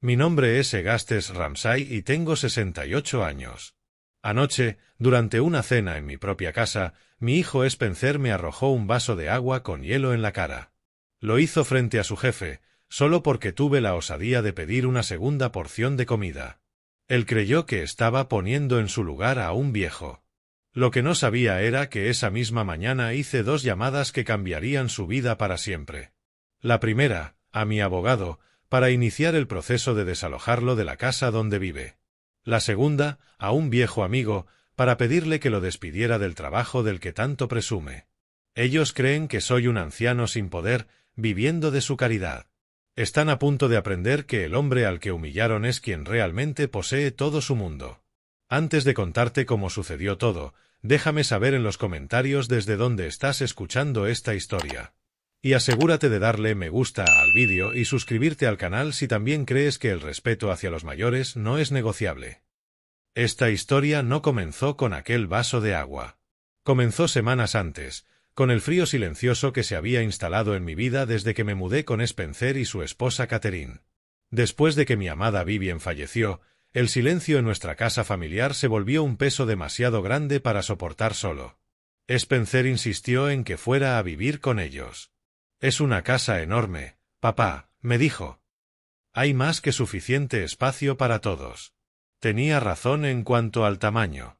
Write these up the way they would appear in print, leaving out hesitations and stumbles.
Mi nombre es Egastes Ramsay y tengo 68 años. Anoche, durante una cena en mi propia casa, mi hijo Spencer me arrojó un vaso de agua con hielo en la cara. Lo hizo frente a su jefe, solo porque tuve la osadía de pedir una segunda porción de comida. Él creyó que estaba poniendo en su lugar a un viejo. Lo que no sabía era que esa misma mañana hice 2 llamadas que cambiarían su vida para siempre. La primera, a mi abogado, para iniciar el proceso de desalojarlo de la casa donde vive. La segunda, a un viejo amigo, para pedirle que lo despidiera del trabajo del que tanto presume. Ellos creen que soy un anciano sin poder, viviendo de su caridad. Están a punto de aprender que el hombre al que humillaron es quien realmente posee todo su mundo. Antes de contarte cómo sucedió todo, déjame saber en los comentarios desde dónde estás escuchando esta historia. Y asegúrate de darle me gusta al vídeo y suscribirte al canal si también crees que el respeto hacia los mayores no es negociable. Esta historia no comenzó con aquel vaso de agua. Comenzó semanas antes, con el frío silencioso que se había instalado en mi vida desde que me mudé con Spencer y su esposa Catherine. Después de que mi amada Vivien falleció, el silencio en nuestra casa familiar se volvió un peso demasiado grande para soportar solo. Spencer insistió en que fuera a vivir con ellos. «Es una casa enorme, papá», me dijo. «Hay más que suficiente espacio para todos». Tenía razón en cuanto al tamaño.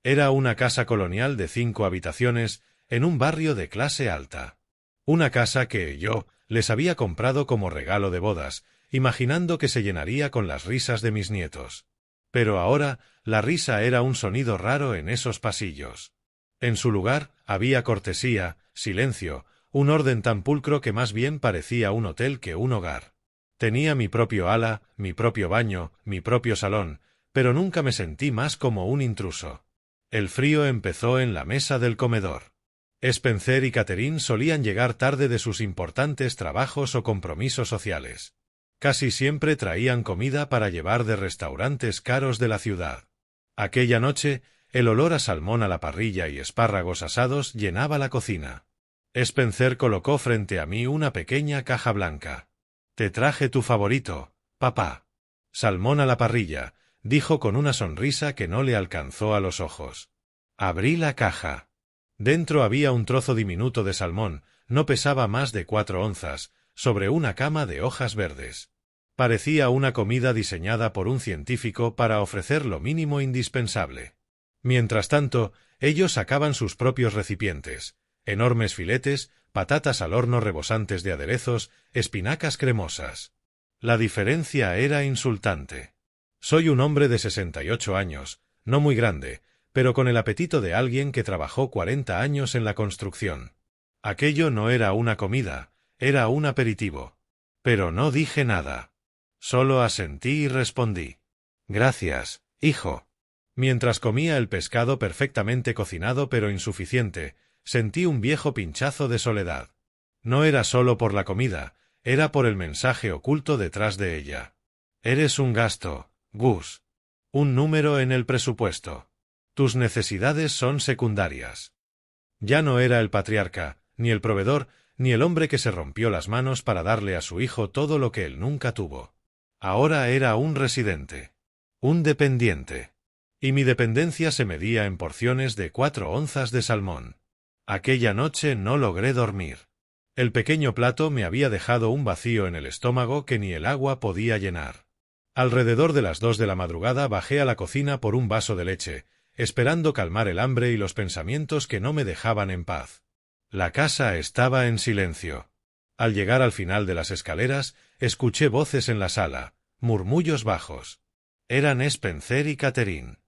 Era una casa colonial de 5 habitaciones, en un barrio de clase alta. Una casa que yo les había comprado como regalo de bodas, imaginando que se llenaría con las risas de mis nietos. Pero ahora, la risa era un sonido raro en esos pasillos. En su lugar, había cortesía, silencio, un orden tan pulcro que más bien parecía un hotel que un hogar. Tenía mi propio ala, mi propio baño, mi propio salón, pero nunca me sentí más como un intruso. El frío empezó en la mesa del comedor. Spencer y Catherine solían llegar tarde de sus importantes trabajos o compromisos sociales. Casi siempre traían comida para llevar de restaurantes caros de la ciudad. Aquella noche, el olor a salmón a la parrilla y espárragos asados llenaba la cocina. Spencer colocó frente a mí una pequeña caja blanca. «Te traje tu favorito, papá». «Salmón a la parrilla», dijo con una sonrisa que no le alcanzó a los ojos. Abrí la caja. Dentro había un trozo diminuto de salmón, no pesaba más de 4 onzas, sobre una cama de hojas verdes. Parecía una comida diseñada por un científico para ofrecer lo mínimo indispensable. Mientras tanto, ellos sacaban sus propios recipientes, enormes filetes, patatas al horno rebosantes de aderezos, espinacas cremosas. La diferencia era insultante. Soy un hombre de 68 años, no muy grande, pero con el apetito de alguien que trabajó 40 años en la construcción. Aquello no era una comida, era un aperitivo. Pero no dije nada. Solo asentí y respondí. «Gracias, hijo». Mientras comía el pescado perfectamente cocinado pero insuficiente, sentí un viejo pinchazo de soledad. No era solo por la comida, era por el mensaje oculto detrás de ella. «Eres un gasto, Gus. Un número en el presupuesto. Tus necesidades son secundarias». Ya no era el patriarca, ni el proveedor, ni el hombre que se rompió las manos para darle a su hijo todo lo que él nunca tuvo. Ahora era un residente. Un dependiente. Y mi dependencia se medía en porciones de 4 onzas de salmón. Aquella noche no logré dormir. El pequeño plato me había dejado un vacío en el estómago que ni el agua podía llenar. Alrededor de las 2 de la madrugada bajé a la cocina por un vaso de leche, esperando calmar el hambre y los pensamientos que no me dejaban en paz. La casa estaba en silencio. Al llegar al final de las escaleras, escuché voces en la sala, murmullos bajos. Eran Spencer y Catherine.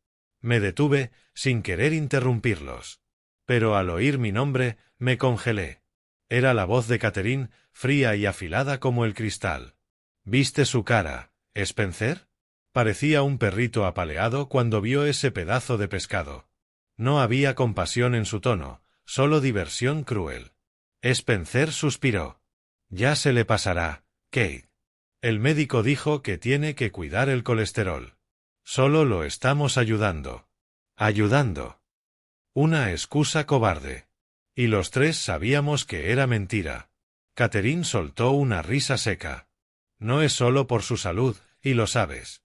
Me detuve, sin querer interrumpirlos. Pero al oír mi nombre, me congelé. Era la voz de Catherine, fría y afilada como el cristal. «¿Viste su cara, Spencer?» Parecía un perrito apaleado cuando vio ese pedazo de pescado. No había compasión en su tono, solo diversión cruel. Spencer suspiró. «Ya se le pasará, Kate. El médico dijo que tiene que cuidar el colesterol. Solo lo estamos ayudando». «Ayudando». Una excusa cobarde. Y los 3 sabíamos que era mentira. Catherine soltó una risa seca. «No es solo por su salud, y lo sabes.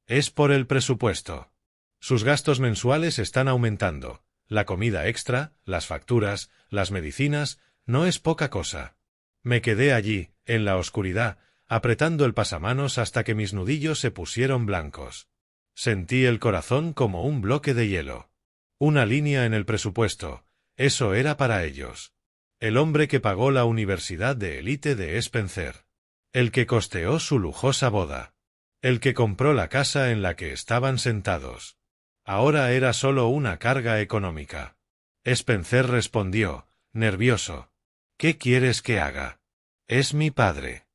Es por el presupuesto. Sus gastos mensuales están aumentando. La comida extra, las facturas, las medicinas, no es poca cosa. Me quedé allí, en la oscuridad, apretando el pasamanos hasta que mis nudillos se pusieron blancos. Sentí el corazón como un bloque de hielo. Una línea en el presupuesto, eso era para ellos. El hombre que pagó la universidad de élite de Spencer. El que costeó su lujosa boda. El que compró la casa en la que estaban sentados. Ahora era solo una carga económica. Spencer respondió, nervioso. ¿Qué quieres que haga? Es mi padre.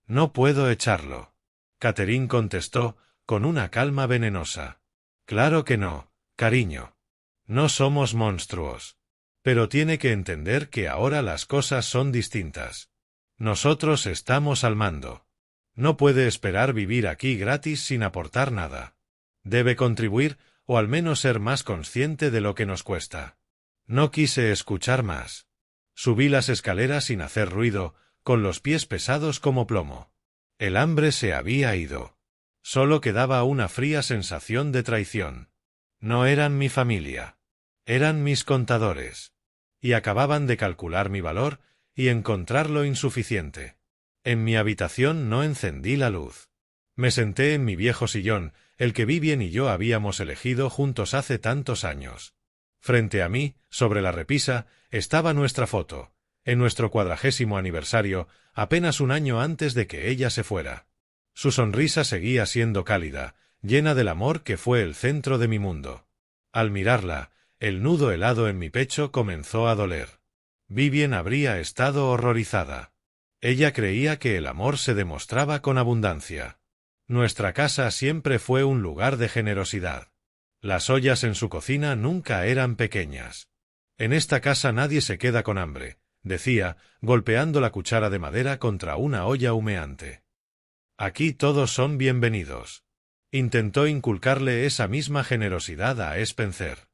No puedo echarlo. Catherine contestó, con una calma venenosa. Claro que no, cariño. No somos monstruos. Pero tiene que entender que ahora las cosas son distintas. Nosotros estamos al mando. No puede esperar vivir aquí gratis sin aportar nada. Debe contribuir, o al menos ser más consciente de lo que nos cuesta. No quise escuchar más. Subí las escaleras sin hacer ruido, con los pies pesados como plomo. El hambre se había ido. Solo quedaba una fría sensación de traición. No eran mi familia. Eran mis contadores. Y acababan de calcular mi valor y encontrarlo insuficiente. En mi habitación no encendí la luz. Me senté en mi viejo sillón, el que Vivien y yo habíamos elegido juntos hace tantos años. Frente a mí, sobre la repisa, estaba nuestra foto, en nuestro 40º aniversario, apenas un año antes de que ella se fuera. Su sonrisa seguía siendo cálida, llena del amor que fue el centro de mi mundo. Al mirarla, el nudo helado en mi pecho comenzó a doler. Vivien habría estado horrorizada. Ella creía que el amor se demostraba con abundancia. Nuestra casa siempre fue un lugar de generosidad. Las ollas en su cocina nunca eran pequeñas. En esta casa nadie se queda con hambre, decía, golpeando la cuchara de madera contra una olla humeante. Aquí todos son bienvenidos. Intentó inculcarle esa misma generosidad a Spencer.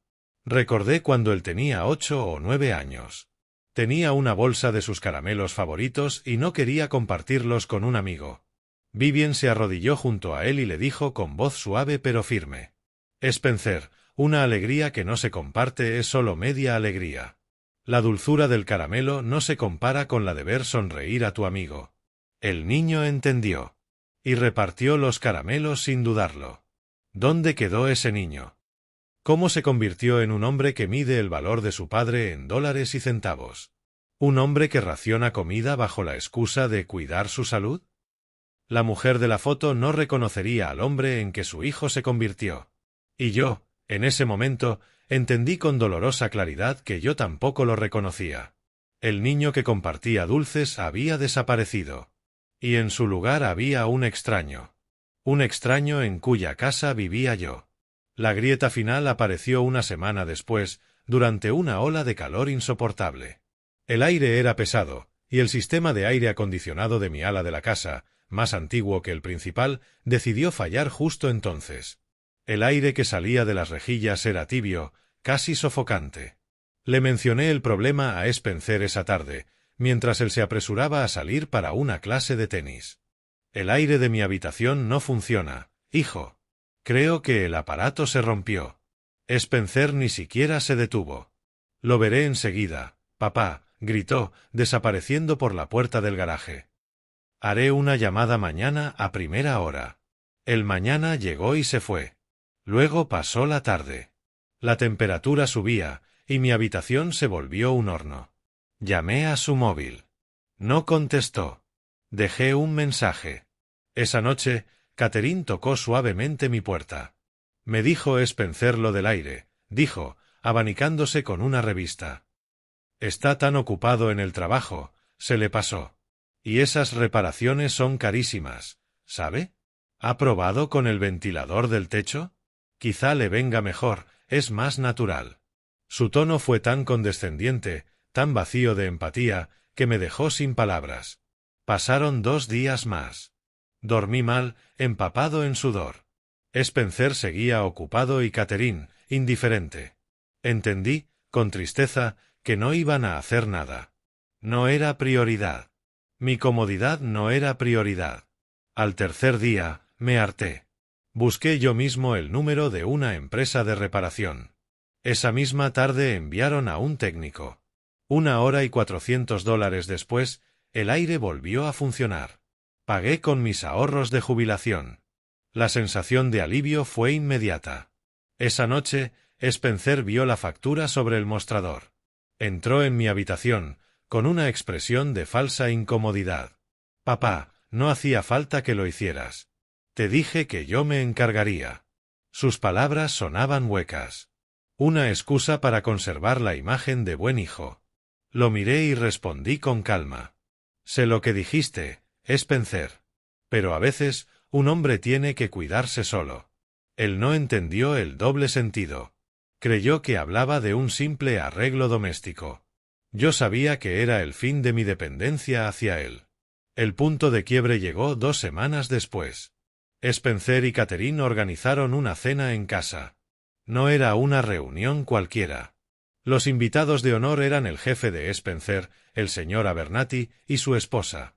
Recordé cuando él tenía 8 o 9 años. Tenía una bolsa de sus caramelos favoritos y no quería compartirlos con un amigo. Vivien se arrodilló junto a él y le dijo con voz suave pero firme. Spencer, una alegría que no se comparte es solo media alegría. La dulzura del caramelo no se compara con la de ver sonreír a tu amigo. El niño entendió. Y repartió los caramelos sin dudarlo. ¿Dónde quedó ese niño? ¿Cómo se convirtió en un hombre que mide el valor de su padre en dólares y centavos? ¿Un hombre que raciona comida bajo la excusa de cuidar su salud? La mujer de la foto no reconocería al hombre en que su hijo se convirtió. Y yo, en ese momento, entendí con dolorosa claridad que yo tampoco lo reconocía. El niño que compartía dulces había desaparecido. Y en su lugar había un extraño. Un extraño en cuya casa vivía yo. La grieta final apareció una semana después, durante una ola de calor insoportable. El aire era pesado, y el sistema de aire acondicionado de mi ala de la casa, más antiguo que el principal, decidió fallar justo entonces. El aire que salía de las rejillas era tibio, casi sofocante. Le mencioné el problema a Spencer esa tarde, mientras él se apresuraba a salir para una clase de tenis. El aire de mi habitación no funciona, hijo. Creo que el aparato se rompió. Spencer ni siquiera se detuvo. Lo veré enseguida, papá, gritó, desapareciendo por la puerta del garaje. Haré una llamada mañana a primera hora. El mañana llegó y se fue. Luego pasó la tarde. La temperatura subía, y mi habitación se volvió un horno. Llamé a su móvil. No contestó. Dejé un mensaje. Esa noche, Catherine tocó suavemente mi puerta. Me dijo Spencer lo del aire, dijo, abanicándose con una revista. Está tan ocupado en el trabajo, se le pasó. Y esas reparaciones son carísimas, ¿sabe? ¿Ha probado con el ventilador del techo? Quizá le venga mejor, es más natural. Su tono fue tan condescendiente, tan vacío de empatía, que me dejó sin palabras. Pasaron 2 días más. Dormí mal, empapado en sudor. Spencer seguía ocupado y Catherine, indiferente. Entendí, con tristeza, que no iban a hacer nada. No era prioridad. Mi comodidad no era prioridad. Al tercer día, Me harté. Busqué yo mismo el número de una empresa de reparación. Esa misma tarde enviaron a un técnico. 1 hora y $400 después, el aire volvió a funcionar. Pagué con mis ahorros de jubilación. La sensación de alivio fue inmediata. Esa noche, Spencer vio la factura sobre el mostrador. Entró en mi habitación, con una expresión de falsa incomodidad. «Papá, no hacía falta que lo hicieras. Te dije que yo me encargaría». Sus palabras sonaban huecas. Una excusa para conservar la imagen de buen hijo. Lo miré y respondí con calma. «Sé lo que dijiste, Spencer. Pero a veces, un hombre tiene que cuidarse solo». Él no entendió el doble sentido. Creyó que hablaba de un simple arreglo doméstico. Yo sabía que era el fin de mi dependencia hacia él. El punto de quiebre llegó 2 semanas después. Spencer y Catherine organizaron una cena en casa. No era una reunión cualquiera. Los invitados de honor eran el jefe de Spencer, el señor Abernathy, y su esposa.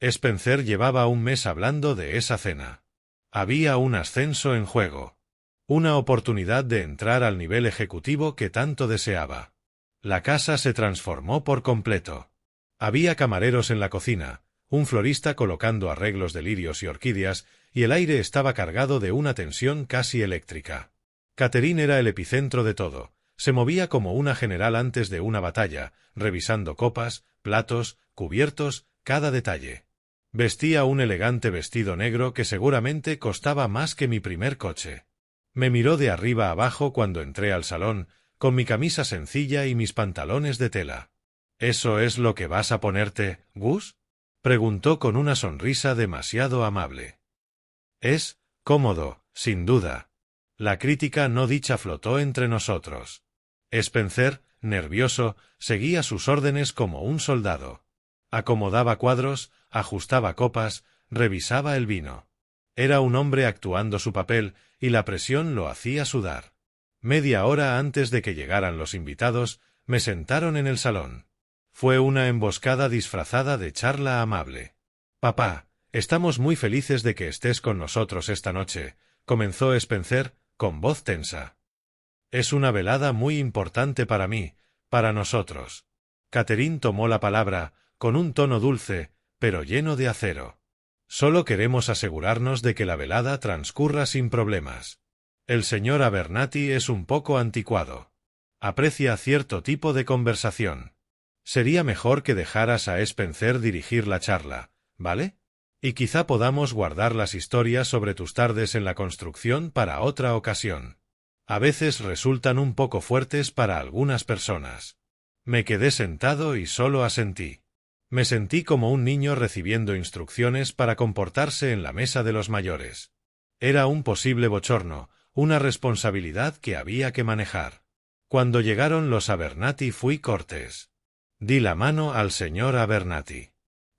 Spencer llevaba un mes hablando de esa cena. Había un ascenso en juego. Una oportunidad de entrar al nivel ejecutivo que tanto deseaba. La casa se transformó por completo. Había camareros en la cocina, un florista colocando arreglos de lirios y orquídeas, y el aire estaba cargado de una tensión casi eléctrica. Catherine era el epicentro de todo. Se movía como una general antes de una batalla, revisando copas, platos, cubiertos, cada detalle. Vestía un elegante vestido negro que seguramente costaba más que mi primer coche. Me miró de arriba abajo cuando entré al salón, con mi camisa sencilla y mis pantalones de tela. «¿Eso es lo que vas a ponerte, Gus?», preguntó con una sonrisa demasiado amable. «Es cómodo, sin duda». La crítica no dicha flotó entre nosotros. Spencer, nervioso, seguía sus órdenes como un soldado. Acomodaba cuadros, ajustaba copas, revisaba el vino. Era un hombre actuando su papel, y la presión lo hacía sudar. Media hora antes de que llegaran los invitados, me sentaron en el salón. Fue una emboscada disfrazada de charla amable. «Papá, estamos muy felices de que estés con nosotros esta noche», comenzó Spencer, con voz tensa. «Es una velada muy importante para mí, para nosotros». Catherine tomó la palabra, con un tono dulce, pero lleno de acero. «Solo queremos asegurarnos de que la velada transcurra sin problemas. El señor Abernathy es un poco anticuado. Aprecia cierto tipo de conversación. Sería mejor que dejaras a Spencer dirigir la charla, ¿vale? Y quizá podamos guardar las historias sobre tus tardes en la construcción para otra ocasión. A veces resultan un poco fuertes para algunas personas». Me quedé sentado y solo asentí. Me sentí como un niño recibiendo instrucciones para comportarse en la mesa de los mayores. Era un posible bochorno, una responsabilidad que había que manejar. Cuando llegaron los Abernathy fui cortés. Di la mano al señor Abernathy.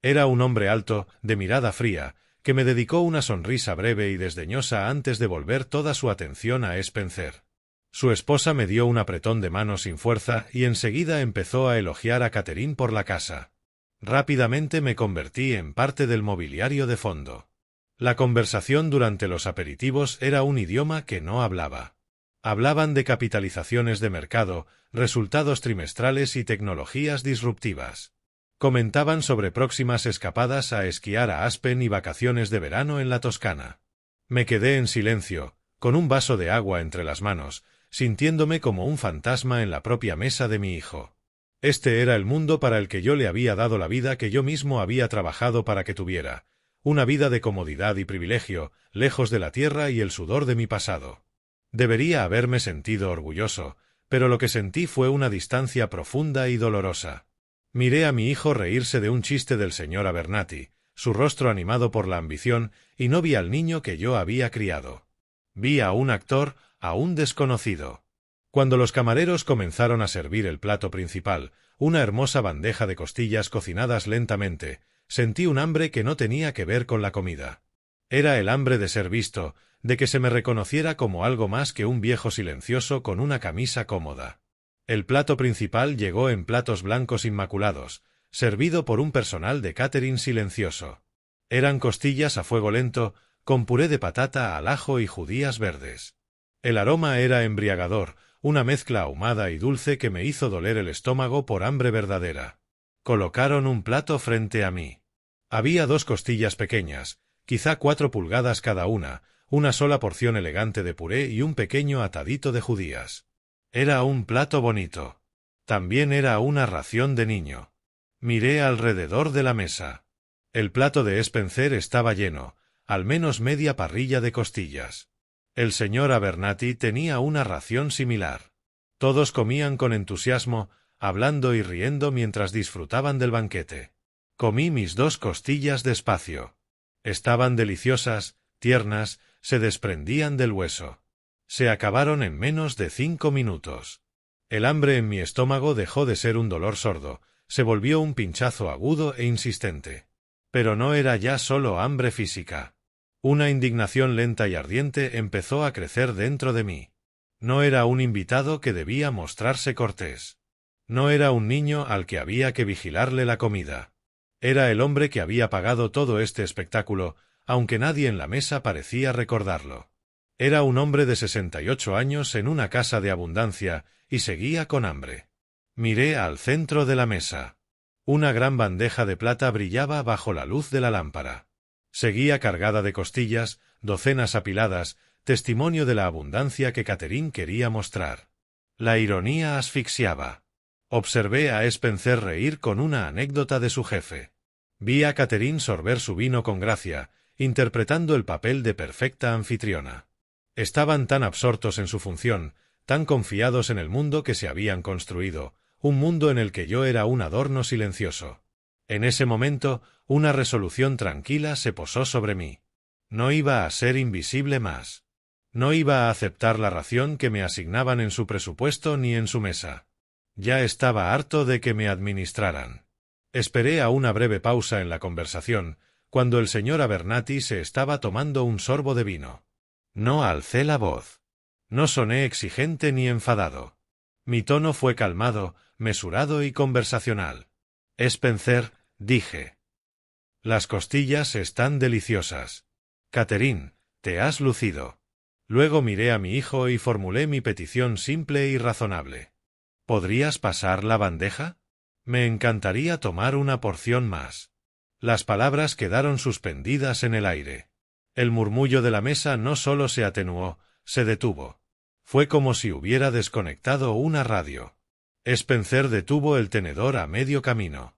Era un hombre alto, de mirada fría, que me dedicó una sonrisa breve y desdeñosa antes de volver toda su atención a Spencer. Su esposa me dio un apretón de mano sin fuerza y enseguida empezó a elogiar a Catherine por la casa. Rápidamente me convertí en parte del mobiliario de fondo. La conversación durante los aperitivos era un idioma que no hablaba. Hablaban de capitalizaciones de mercado, resultados trimestrales y tecnologías disruptivas. Comentaban sobre próximas escapadas a esquiar a Aspen y vacaciones de verano en la Toscana. Me quedé en silencio, con un vaso de agua entre las manos, sintiéndome como un fantasma en la propia mesa de mi hijo. Este era el mundo para el que yo le había dado la vida que yo mismo había trabajado para que tuviera, una vida de comodidad y privilegio, lejos de la tierra y el sudor de mi pasado. Debería haberme sentido orgulloso, pero lo que sentí fue una distancia profunda y dolorosa. Miré a mi hijo reírse de un chiste del señor Abernathy, su rostro animado por la ambición, y no vi al niño que yo había criado. Vi a un actor, a un desconocido. Cuando los camareros comenzaron a servir el plato principal, una hermosa bandeja de costillas cocinadas lentamente, sentí un hambre que no tenía que ver con la comida. Era el hambre de ser visto, de que se me reconociera como algo más que un viejo silencioso con una camisa cómoda. El plato principal llegó en platos blancos inmaculados, servido por un personal de catering silencioso. Eran costillas a fuego lento, con puré de patata al ajo y judías verdes. El aroma era embriagador, una mezcla ahumada y dulce que me hizo doler el estómago por hambre verdadera. Colocaron un plato frente a mí. Había 2 costillas pequeñas, quizá 4 pulgadas cada una sola porción elegante de puré y un pequeño atadito de judías. Era un plato bonito. También era una ración de niño. Miré alrededor de la mesa. El plato de Spencer estaba lleno, al menos media parrilla de costillas. El señor Abernathy tenía una ración similar. Todos comían con entusiasmo, hablando y riendo mientras disfrutaban del banquete. Comí mis 2 costillas despacio. Estaban deliciosas, tiernas, se desprendían del hueso. Se acabaron en menos de 5 minutos. El hambre en mi estómago dejó de ser un dolor sordo, se volvió un pinchazo agudo e insistente. Pero no era ya solo hambre física. Una indignación lenta y ardiente empezó a crecer dentro de mí. No era un invitado que debía mostrarse cortés. No era un niño al que había que vigilarle la comida. Era el hombre que había pagado todo este espectáculo, aunque nadie en la mesa parecía recordarlo. Era un hombre de 68 años en una casa de abundancia, y seguía con hambre. Miré al centro de la mesa. Una gran bandeja de plata brillaba bajo la luz de la lámpara. Seguía cargada de costillas, docenas apiladas, testimonio de la abundancia que Catherine quería mostrar. La ironía asfixiaba. Observé a Spencer reír con una anécdota de su jefe. Vi a Catherine sorber su vino con gracia, interpretando el papel de perfecta anfitriona. Estaban tan absortos en su función, tan confiados en el mundo que se habían construido, un mundo en el que yo era un adorno silencioso. En ese momento, una resolución tranquila se posó sobre mí. No iba a ser invisible más. No iba a aceptar la ración que me asignaban en su presupuesto ni en su mesa. Ya estaba harto de que me administraran. Esperé a una breve pausa en la conversación, cuando el señor Abernathy se estaba tomando un sorbo de vino. No alcé la voz. No soné exigente ni enfadado. Mi tono fue calmado, mesurado y conversacional. Spencer, dije. Las costillas están deliciosas. Catherine, te has lucido. Luego miré a mi hijo y formulé mi petición simple y razonable. ¿Podrías pasar la bandeja? Me encantaría tomar una porción más. Las palabras quedaron suspendidas en el aire. El murmullo de la mesa no solo se atenuó, se detuvo. Fue como si hubiera desconectado una radio. Spencer detuvo el tenedor a medio camino.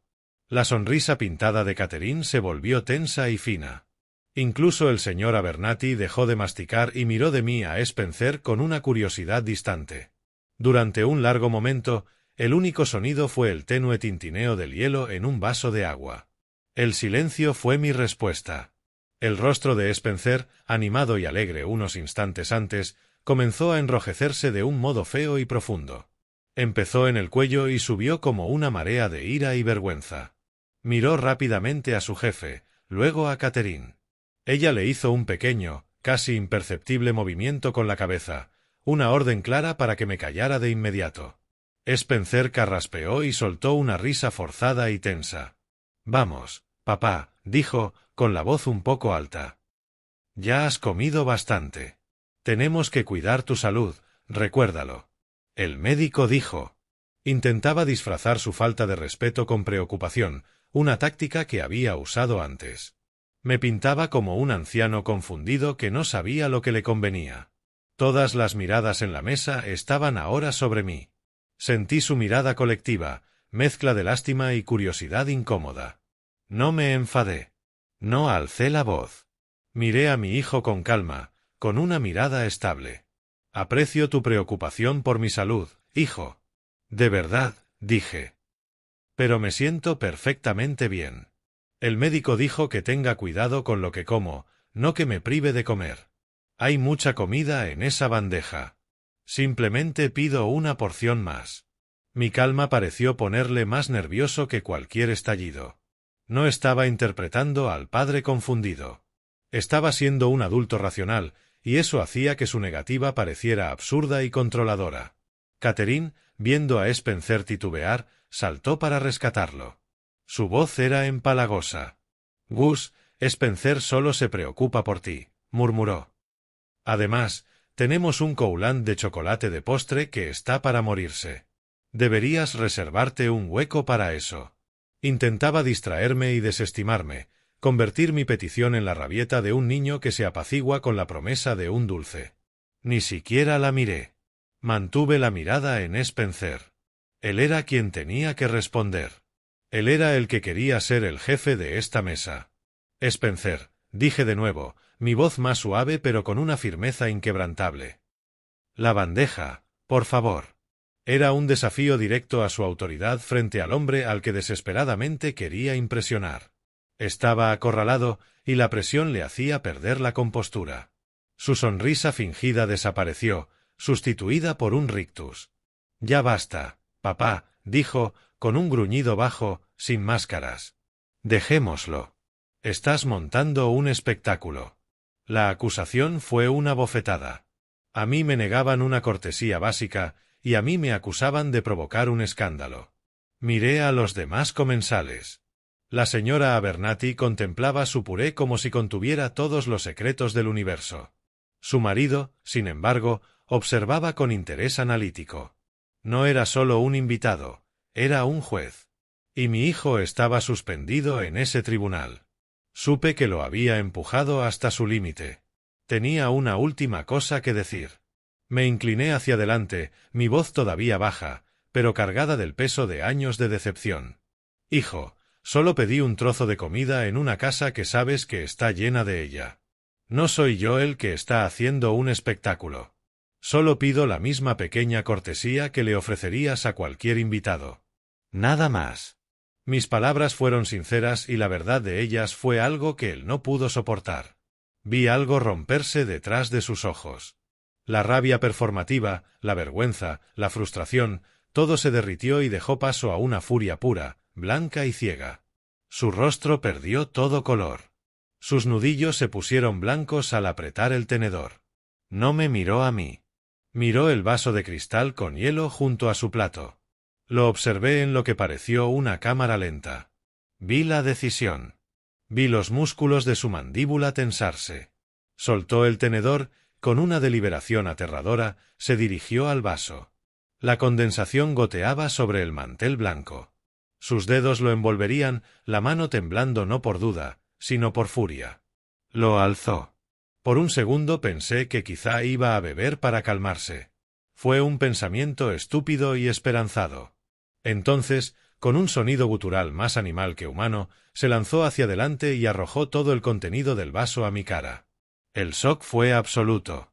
La sonrisa pintada de Catherine se volvió tensa y fina. Incluso el señor Abernathy dejó de masticar y miró de mí a Spencer con una curiosidad distante. Durante un largo momento, el único sonido fue el tenue tintineo del hielo en un vaso de agua. El silencio fue mi respuesta. El rostro de Spencer, animado y alegre unos instantes antes, comenzó a enrojecerse de un modo feo y profundo. Empezó en el cuello y subió como una marea de ira y vergüenza. Miró rápidamente a su jefe, luego a Catherine. Ella le hizo un pequeño, casi imperceptible movimiento con la cabeza, una orden clara para que me callara de inmediato. Spencer carraspeó y soltó una risa forzada y tensa. «Vamos, papá», dijo, con la voz un poco alta. «Ya has comido bastante. Tenemos que cuidar tu salud, recuérdalo». El médico dijo. Intentaba disfrazar su falta de respeto con preocupación, una táctica que había usado antes. Me pintaba como un anciano confundido que no sabía lo que le convenía. Todas las miradas en la mesa estaban ahora sobre mí. Sentí su mirada colectiva, mezcla de lástima y curiosidad incómoda. No me enfadé. No alcé la voz. Miré a mi hijo con calma, con una mirada estable. Aprecio tu preocupación por mi salud, hijo. De verdad, dije. Pero me siento perfectamente bien. El médico dijo que tenga cuidado con lo que como, no que me prive de comer. Hay mucha comida en esa bandeja. Simplemente pido una porción más. Mi calma pareció ponerle más nervioso que cualquier estallido. No estaba interpretando al padre confundido. Estaba siendo un adulto racional, y eso hacía que su negativa pareciera absurda y controladora. Catherine, viendo a Spencer titubear, saltó para rescatarlo. Su voz era empalagosa. «Gus, Spencer solo se preocupa por ti. murmuró. Además, tenemos un coulant de chocolate de postre que está para morirse. Deberías reservarte un hueco para eso. Intentaba distraerme y desestimarme, convertir mi petición en la rabieta de un niño que se apacigua con la promesa de un dulce. Ni siquiera la miré. Mantuve la mirada en Spencer. Él era quien tenía que responder. Él era el que quería ser el jefe de esta mesa. Spencer, dije de nuevo, mi voz más suave pero con una firmeza inquebrantable. La bandeja, por favor. Era un desafío directo a su autoridad frente al hombre al que desesperadamente quería impresionar. Estaba acorralado y la presión le hacía perder la compostura. Su sonrisa fingida desapareció, sustituida por un rictus. Ya basta, papá, dijo, con un gruñido bajo, sin máscaras. Dejémoslo. Estás montando un espectáculo. La acusación fue una bofetada. A mí me negaban una cortesía básica, y a mí me acusaban de provocar un escándalo. Miré a los demás comensales. La señora Abernathy contemplaba su puré como si contuviera todos los secretos del universo. Su marido, sin embargo, observaba con interés analítico. No era solo un invitado, era un juez. Y mi hijo estaba suspendido en ese tribunal. Supe que lo había empujado hasta su límite. Tenía una última cosa que decir. Me incliné hacia adelante, mi voz todavía baja, pero cargada del peso de años de decepción. Hijo, solo pedí un trozo de comida en una casa que sabes que está llena de ella. No soy yo el que está haciendo un espectáculo. Solo pido la misma pequeña cortesía que le ofrecerías a cualquier invitado. Nada más. Mis palabras fueron sinceras y la verdad de ellas fue algo que él no pudo soportar. Vi algo romperse detrás de sus ojos. La rabia performativa, la vergüenza, la frustración, todo se derritió y dejó paso a una furia pura, blanca y ciega. Su rostro perdió todo color. Sus nudillos se pusieron blancos al apretar el tenedor. No me miró a mí. Miró el vaso de cristal con hielo junto a su plato. Lo observé en lo que pareció una cámara lenta. Vi la decisión. Vi los músculos de su mandíbula tensarse. Soltó el tenedor, con una deliberación aterradora, se dirigió al vaso. La condensación goteaba sobre el mantel blanco. Sus dedos lo envolverían, la mano temblando no por duda, sino por furia. Lo alzó. Por un segundo pensé que quizá iba a beber para calmarse. Fue un pensamiento estúpido y esperanzado. Entonces, con un sonido gutural más animal que humano, se lanzó hacia adelante y arrojó todo el contenido del vaso a mi cara. El shock fue absoluto.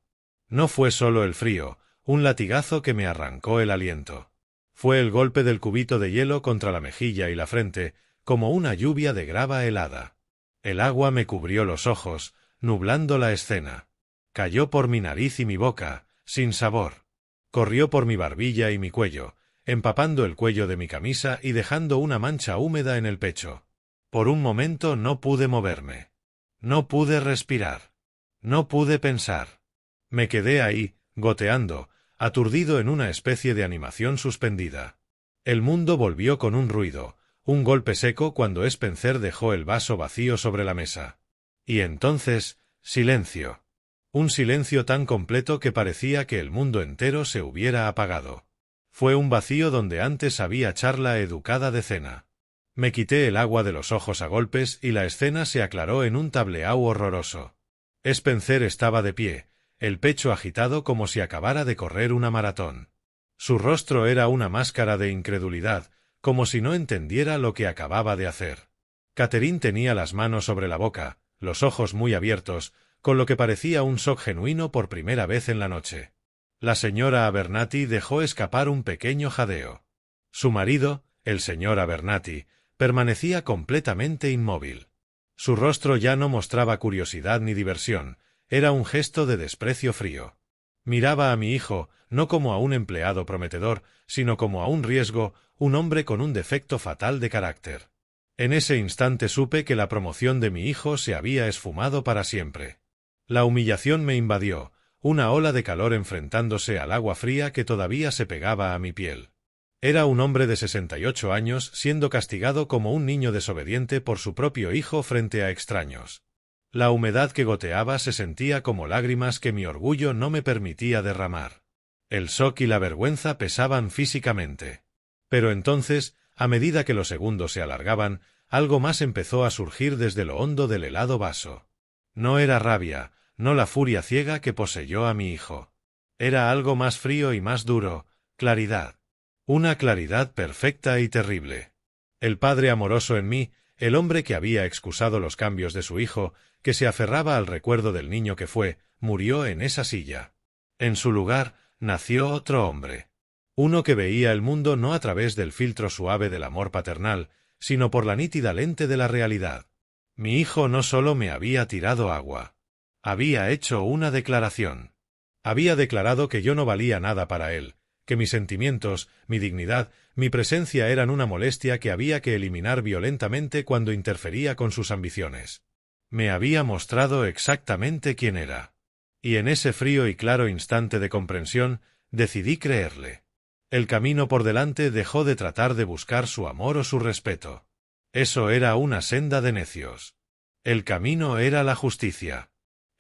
No fue solo el frío, un latigazo que me arrancó el aliento. Fue el golpe del cubito de hielo contra la mejilla y la frente, como una lluvia de grava helada. El agua me cubrió los ojos, nublando la escena. Cayó por mi nariz y mi boca, sin sabor. Corrió por mi barbilla y mi cuello, empapando el cuello de mi camisa y dejando una mancha húmeda en el pecho. Por un momento no pude moverme. No pude respirar. No pude pensar. Me quedé ahí, goteando, aturdido en una especie de animación suspendida. El mundo volvió con un ruido, un golpe seco cuando Spencer dejó el vaso vacío sobre la mesa. Y entonces, silencio. Un silencio tan completo que parecía que el mundo entero se hubiera apagado. Fue un vacío donde antes había charla educada de cena. Me quité el agua de los ojos a golpes y la escena se aclaró en un tableau horroroso. Spencer estaba de pie, el pecho agitado como si acabara de correr una maratón. Su rostro era una máscara de incredulidad, como si no entendiera lo que acababa de hacer. Catherine tenía las manos sobre la boca, los ojos muy abiertos, con lo que parecía un shock genuino por primera vez en la noche. La señora Abernathy dejó escapar un pequeño jadeo. Su marido, el señor Abernathy, permanecía completamente inmóvil. Su rostro ya no mostraba curiosidad ni diversión, era un gesto de desprecio frío. Miraba a mi hijo, no como a un empleado prometedor, sino como a un riesgo, un hombre con un defecto fatal de carácter. En ese instante supe que la promoción de mi hijo se había esfumado para siempre. La humillación me invadió, una ola de calor enfrentándose al agua fría que todavía se pegaba a mi piel. Era un hombre de 68 años siendo castigado como un niño desobediente por su propio hijo frente a extraños. La humedad que goteaba se sentía como lágrimas que mi orgullo no me permitía derramar. El shock y la vergüenza pesaban físicamente. Pero entonces, a medida que los segundos se alargaban, algo más empezó a surgir desde lo hondo del helado vaso. No era rabia, no la furia ciega que poseyó a mi hijo. Era algo más frío y más duro, claridad. Una claridad perfecta y terrible. El padre amoroso en mí, el hombre que había excusado los cambios de su hijo, que se aferraba al recuerdo del niño que fue, murió en esa silla. En su lugar, nació otro hombre. Uno que veía el mundo no a través del filtro suave del amor paternal, sino por la nítida lente de la realidad. Mi hijo no solo me había tirado agua. Había hecho una declaración. Había declarado que yo no valía nada para él, que mis sentimientos, mi dignidad, mi presencia eran una molestia que había que eliminar violentamente cuando interfería con sus ambiciones. Me había mostrado exactamente quién era. Y en ese frío y claro instante de comprensión, decidí creerle. El camino por delante dejó de tratar de buscar su amor o su respeto. Eso era una senda de necios. El camino era la justicia.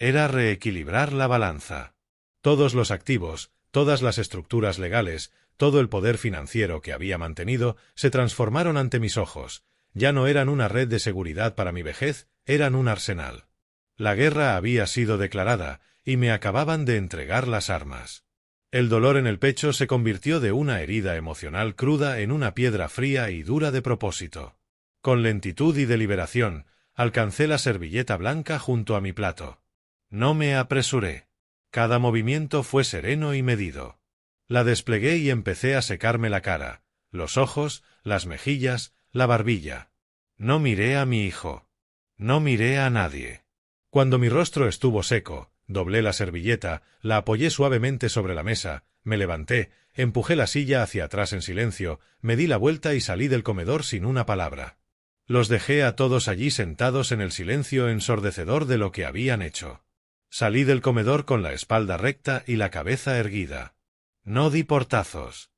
Era reequilibrar la balanza. Todos los activos, todas las estructuras legales, todo el poder financiero que había mantenido, se transformaron ante mis ojos. Ya no eran una red de seguridad para mi vejez, eran un arsenal. La guerra había sido declarada, y me acababan de entregar las armas. El dolor en el pecho se convirtió de una herida emocional cruda en una piedra fría y dura de propósito. Con lentitud y deliberación, alcancé la servilleta blanca junto a mi plato. No me apresuré. Cada movimiento fue sereno y medido. La desplegué y empecé a secarme la cara, los ojos, las mejillas, la barbilla. No miré a mi hijo. No miré a nadie. Cuando mi rostro estuvo seco, doblé la servilleta, la apoyé suavemente sobre la mesa, me levanté, empujé la silla hacia atrás en silencio, me di la vuelta y salí del comedor sin una palabra. Los dejé a todos allí sentados en el silencio ensordecedor de lo que habían hecho. Salí del comedor con la espalda recta y la cabeza erguida. No di portazos.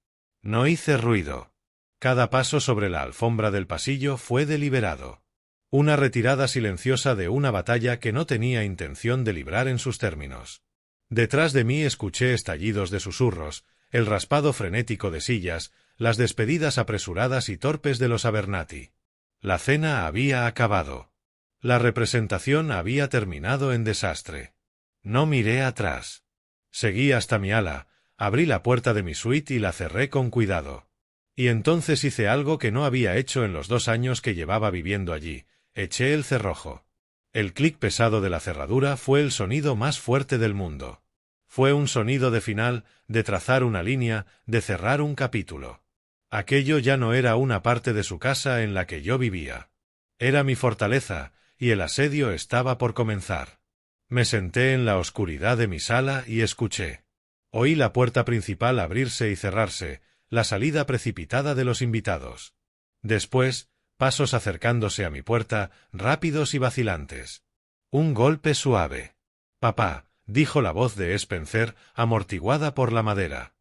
No hice ruido. Cada paso sobre la alfombra del pasillo fue deliberado. Una retirada silenciosa de una batalla que no tenía intención de librar en sus términos. Detrás de mí escuché estallidos de susurros, el raspado frenético de sillas, las despedidas apresuradas y torpes de los Abernathy. La cena había acabado. La representación había terminado en desastre. No miré atrás. Seguí hasta mi ala, abrí la puerta de mi suite y la cerré con cuidado. Y entonces hice algo que no había hecho en los 2 años que llevaba viviendo allí. Eché el cerrojo. El clic pesado de la cerradura fue el sonido más fuerte del mundo. Fue un sonido de final, de trazar una línea, de cerrar un capítulo. Aquello ya no era una parte de su casa en la que yo vivía. Era mi fortaleza, y el asedio estaba por comenzar. Me senté en la oscuridad de mi sala y escuché. Oí la puerta principal abrirse y cerrarse, la salida precipitada de los invitados. Después, pasos acercándose a mi puerta, rápidos y vacilantes. Un golpe suave. «Papá», dijo la voz de Spencer, amortiguada por la madera.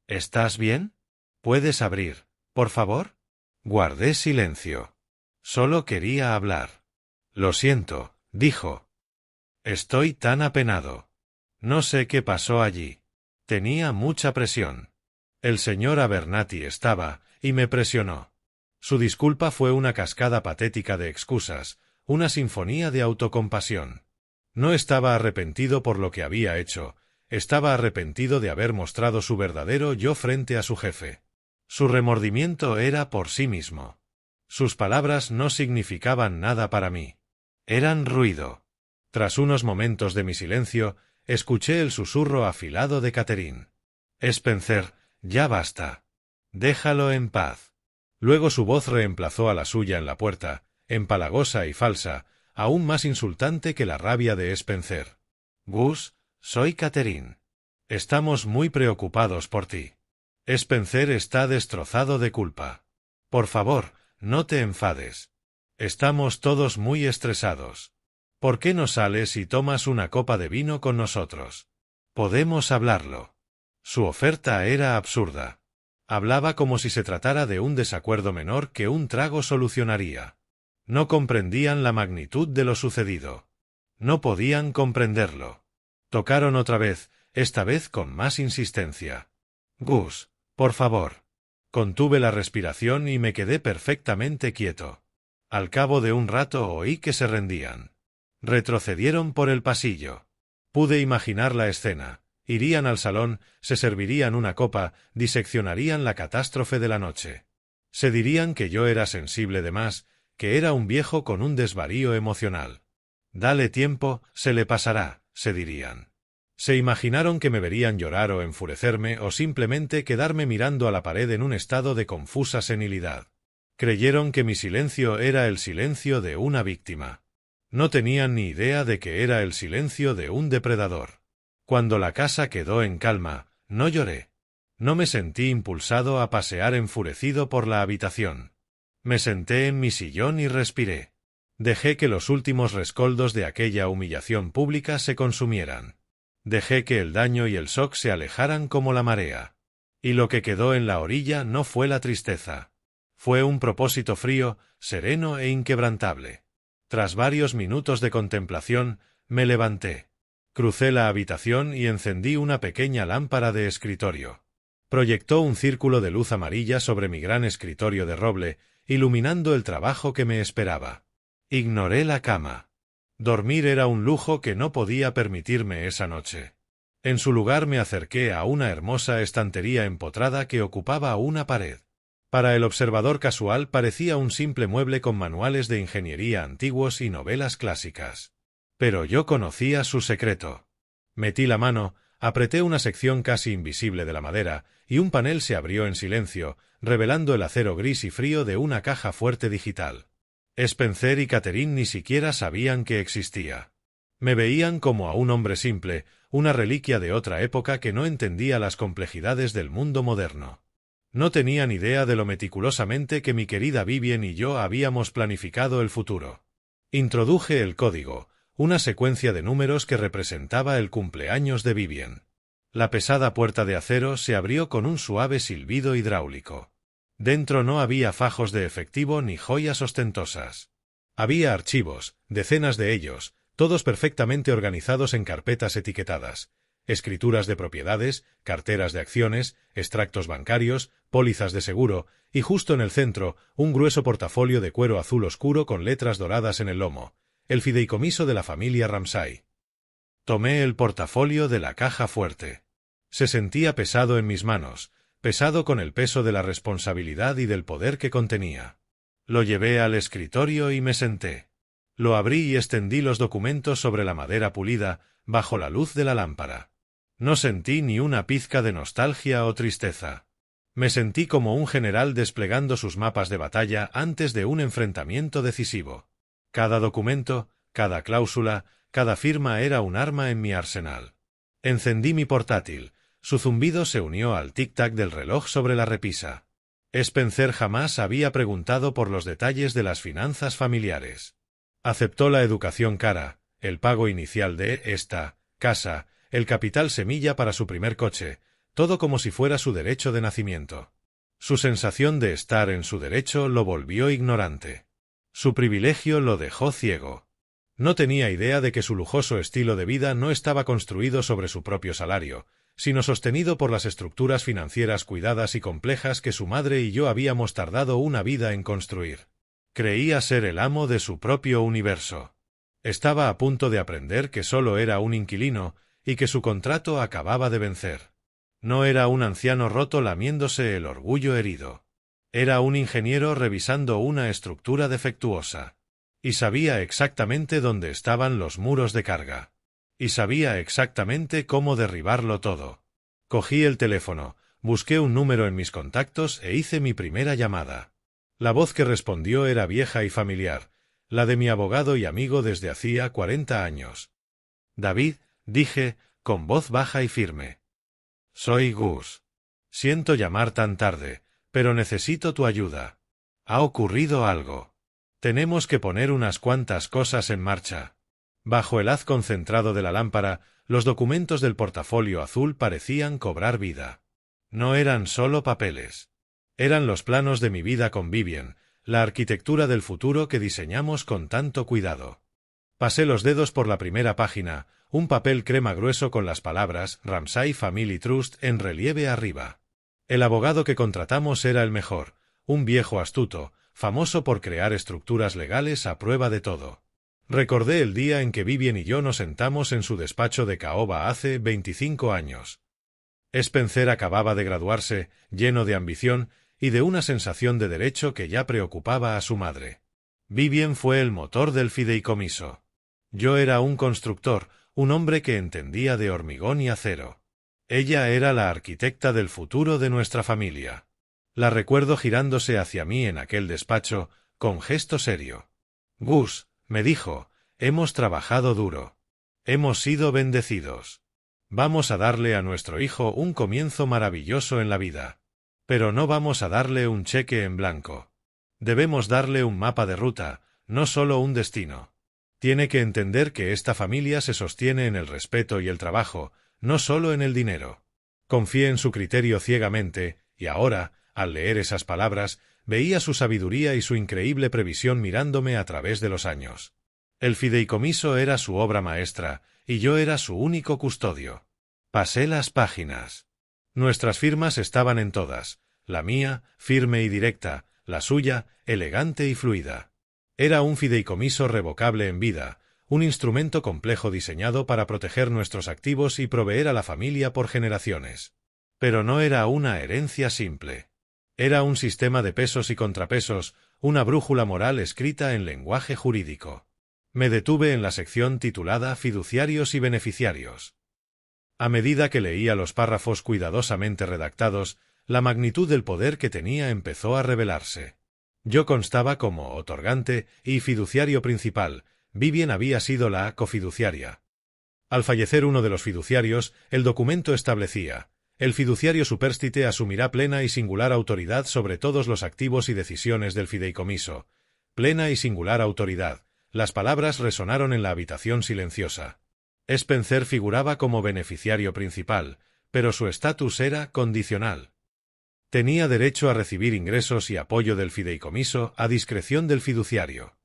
«¿Estás bien? ¿Puedes abrir, por favor?» Guardé silencio. Solo quería hablar. «Lo siento», dijo. «Estoy tan apenado. No sé qué pasó allí. Tenía mucha presión. El señor Abernathy estaba, y me presionó». Su disculpa fue una cascada patética de excusas, una sinfonía de autocompasión. No estaba arrepentido por lo que había hecho, estaba arrepentido de haber mostrado su verdadero yo frente a su jefe. Su remordimiento era por sí mismo. Sus palabras no significaban nada para mí. Eran ruido. Tras unos momentos de mi silencio, escuché el susurro afilado de Catherine. «Spencer, ya basta. Déjalo en paz». Luego su voz reemplazó a la suya en la puerta, empalagosa y falsa, aún más insultante que la rabia de Spencer. «Gus, soy Catherine. Estamos muy preocupados por ti. Spencer está destrozado de culpa. Por favor, no te enfades. Estamos todos muy estresados. ¿Por qué no sales y tomas una copa de vino con nosotros? Podemos hablarlo». Su oferta era absurda. Hablaba como si se tratara de un desacuerdo menor que un trago solucionaría. No comprendían la magnitud de lo sucedido. No podían comprenderlo. Tocaron otra vez, esta vez con más insistencia. Gus, por favor. Contuve la respiración y me quedé perfectamente quieto. Al cabo de un rato oí que se rendían. Retrocedieron por el pasillo. Pude imaginar la escena. Irían al salón, se servirían una copa, diseccionarían la catástrofe de la noche. Se dirían que yo era sensible de más, que era un viejo con un desvarío emocional. Dale tiempo, se le pasará, se dirían. Se imaginaron que me verían llorar o enfurecerme o simplemente quedarme mirando a la pared en un estado de confusa senilidad. Creyeron que mi silencio era el silencio de una víctima. No tenían ni idea de que era el silencio de un depredador. Cuando la casa quedó en calma, no lloré. No me sentí impulsado a pasear enfurecido por la habitación. Me senté en mi sillón y respiré. Dejé que los últimos rescoldos de aquella humillación pública se consumieran. Dejé que el daño y el shock se alejaran como la marea. Y lo que quedó en la orilla no fue la tristeza. Fue un propósito frío, sereno e inquebrantable. Tras varios minutos de contemplación, me levanté. Crucé la habitación y encendí una pequeña lámpara de escritorio. Proyectó un círculo de luz amarilla sobre mi gran escritorio de roble, iluminando el trabajo que me esperaba. Ignoré la cama. Dormir era un lujo que no podía permitirme esa noche. En su lugar me acerqué a una hermosa estantería empotrada que ocupaba una pared. Para el observador casual parecía un simple mueble con manuales de ingeniería antiguos y novelas clásicas. Pero yo conocía su secreto. Metí la mano, apreté una sección casi invisible de la madera, y un panel se abrió en silencio, revelando el acero gris y frío de una caja fuerte digital. Spencer y Catherine ni siquiera sabían que existía. Me veían como a un hombre simple, una reliquia de otra época que no entendía las complejidades del mundo moderno. No tenían idea de lo meticulosamente que mi querida Vivien y yo habíamos planificado el futuro. Introduje el código, una secuencia de números que representaba el cumpleaños de Vivien. La pesada puerta de acero se abrió con un suave silbido hidráulico. Dentro no había fajos de efectivo ni joyas ostentosas. Había archivos, decenas de ellos, todos perfectamente organizados en carpetas etiquetadas, escrituras de propiedades, carteras de acciones, extractos bancarios, pólizas de seguro, y justo en el centro, un grueso portafolio de cuero azul oscuro con letras doradas en el lomo, el fideicomiso de la familia Ramsay. Tomé el portafolio de la caja fuerte. Se sentía pesado en mis manos, pesado con el peso de la responsabilidad y del poder que contenía. Lo llevé al escritorio y me senté. Lo abrí y extendí los documentos sobre la madera pulida, bajo la luz de la lámpara. No sentí ni una pizca de nostalgia o tristeza. Me sentí como un general desplegando sus mapas de batalla antes de un enfrentamiento decisivo. Cada documento, cada cláusula, cada firma era un arma en mi arsenal. Encendí mi portátil. Su zumbido se unió al tic-tac del reloj sobre la repisa. Spencer jamás había preguntado por los detalles de las finanzas familiares. Aceptó la educación cara, el pago inicial de esta casa, el capital semilla para su primer coche, todo como si fuera su derecho de nacimiento. Su sensación de estar en su derecho lo volvió ignorante. Su privilegio lo dejó ciego. No tenía idea de que su lujoso estilo de vida no estaba construido sobre su propio salario, sino sostenido por las estructuras financieras cuidadas y complejas que su madre y yo habíamos tardado una vida en construir. Creía ser el amo de su propio universo. Estaba a punto de aprender que solo era un inquilino y que su contrato acababa de vencer. No era un anciano roto lamiéndose el orgullo herido. Era un ingeniero revisando una estructura defectuosa. Y sabía exactamente dónde estaban los muros de carga. Y sabía exactamente cómo derribarlo todo. Cogí el teléfono, busqué un número en mis contactos e hice mi primera llamada. La voz que respondió era vieja y familiar, la de mi abogado y amigo desde hacía 40 años. David, dije, con voz baja y firme. Soy Gus. Siento llamar tan tarde, pero necesito tu ayuda. Ha ocurrido algo. Tenemos que poner unas cuantas cosas en marcha. Bajo el haz concentrado de la lámpara, los documentos del portafolio azul parecían cobrar vida. No eran solo papeles. Eran los planos de mi vida con Vivien, la arquitectura del futuro que diseñamos con tanto cuidado. Pasé los dedos por la primera página, un papel crema grueso con las palabras Ramsay Family Trust en relieve arriba. El abogado que contratamos era el mejor, un viejo astuto, famoso por crear estructuras legales a prueba de todo. Recordé el día en que Vivien y yo nos sentamos en su despacho de caoba hace 25 años. Spencer acababa de graduarse, lleno de ambición y de una sensación de derecho que ya preocupaba a su madre. Vivien fue el motor del fideicomiso. Yo era un constructor, un hombre que entendía de hormigón y acero. Ella era la arquitecta del futuro de nuestra familia. La recuerdo girándose hacia mí en aquel despacho, con gesto serio. Gus, me dijo, hemos trabajado duro. Hemos sido bendecidos. Vamos a darle a nuestro hijo un comienzo maravilloso en la vida. Pero no vamos a darle un cheque en blanco. Debemos darle un mapa de ruta, no solo un destino. Tiene que entender que esta familia se sostiene en el respeto y el trabajo, no solo en el dinero. Confié en su criterio ciegamente, y ahora, al leer esas palabras, veía su sabiduría y su increíble previsión mirándome a través de los años. El fideicomiso era su obra maestra, y yo era su único custodio. Pasé las páginas. Nuestras firmas estaban en todas, la mía, firme y directa, la suya, elegante y fluida. Era un fideicomiso revocable en vida, un instrumento complejo diseñado para proteger nuestros activos y proveer a la familia por generaciones. Pero no era una herencia simple. Era un sistema de pesos y contrapesos, una brújula moral escrita en lenguaje jurídico. Me detuve en la sección titulada Fiduciarios y beneficiarios. A medida que leía los párrafos cuidadosamente redactados, la magnitud del poder que tenía empezó a revelarse. Yo constaba como otorgante y fiduciario principal, Vivien había sido la cofiduciaria. Al fallecer uno de los fiduciarios, el documento establecía: el fiduciario supérstite asumirá plena y singular autoridad sobre todos los activos y decisiones del fideicomiso. Plena y singular autoridad. Las palabras resonaron en la habitación silenciosa. Spencer figuraba como beneficiario principal, pero su estatus era condicional. Tenía derecho a recibir ingresos y apoyo del fideicomiso a discreción del fiduciario.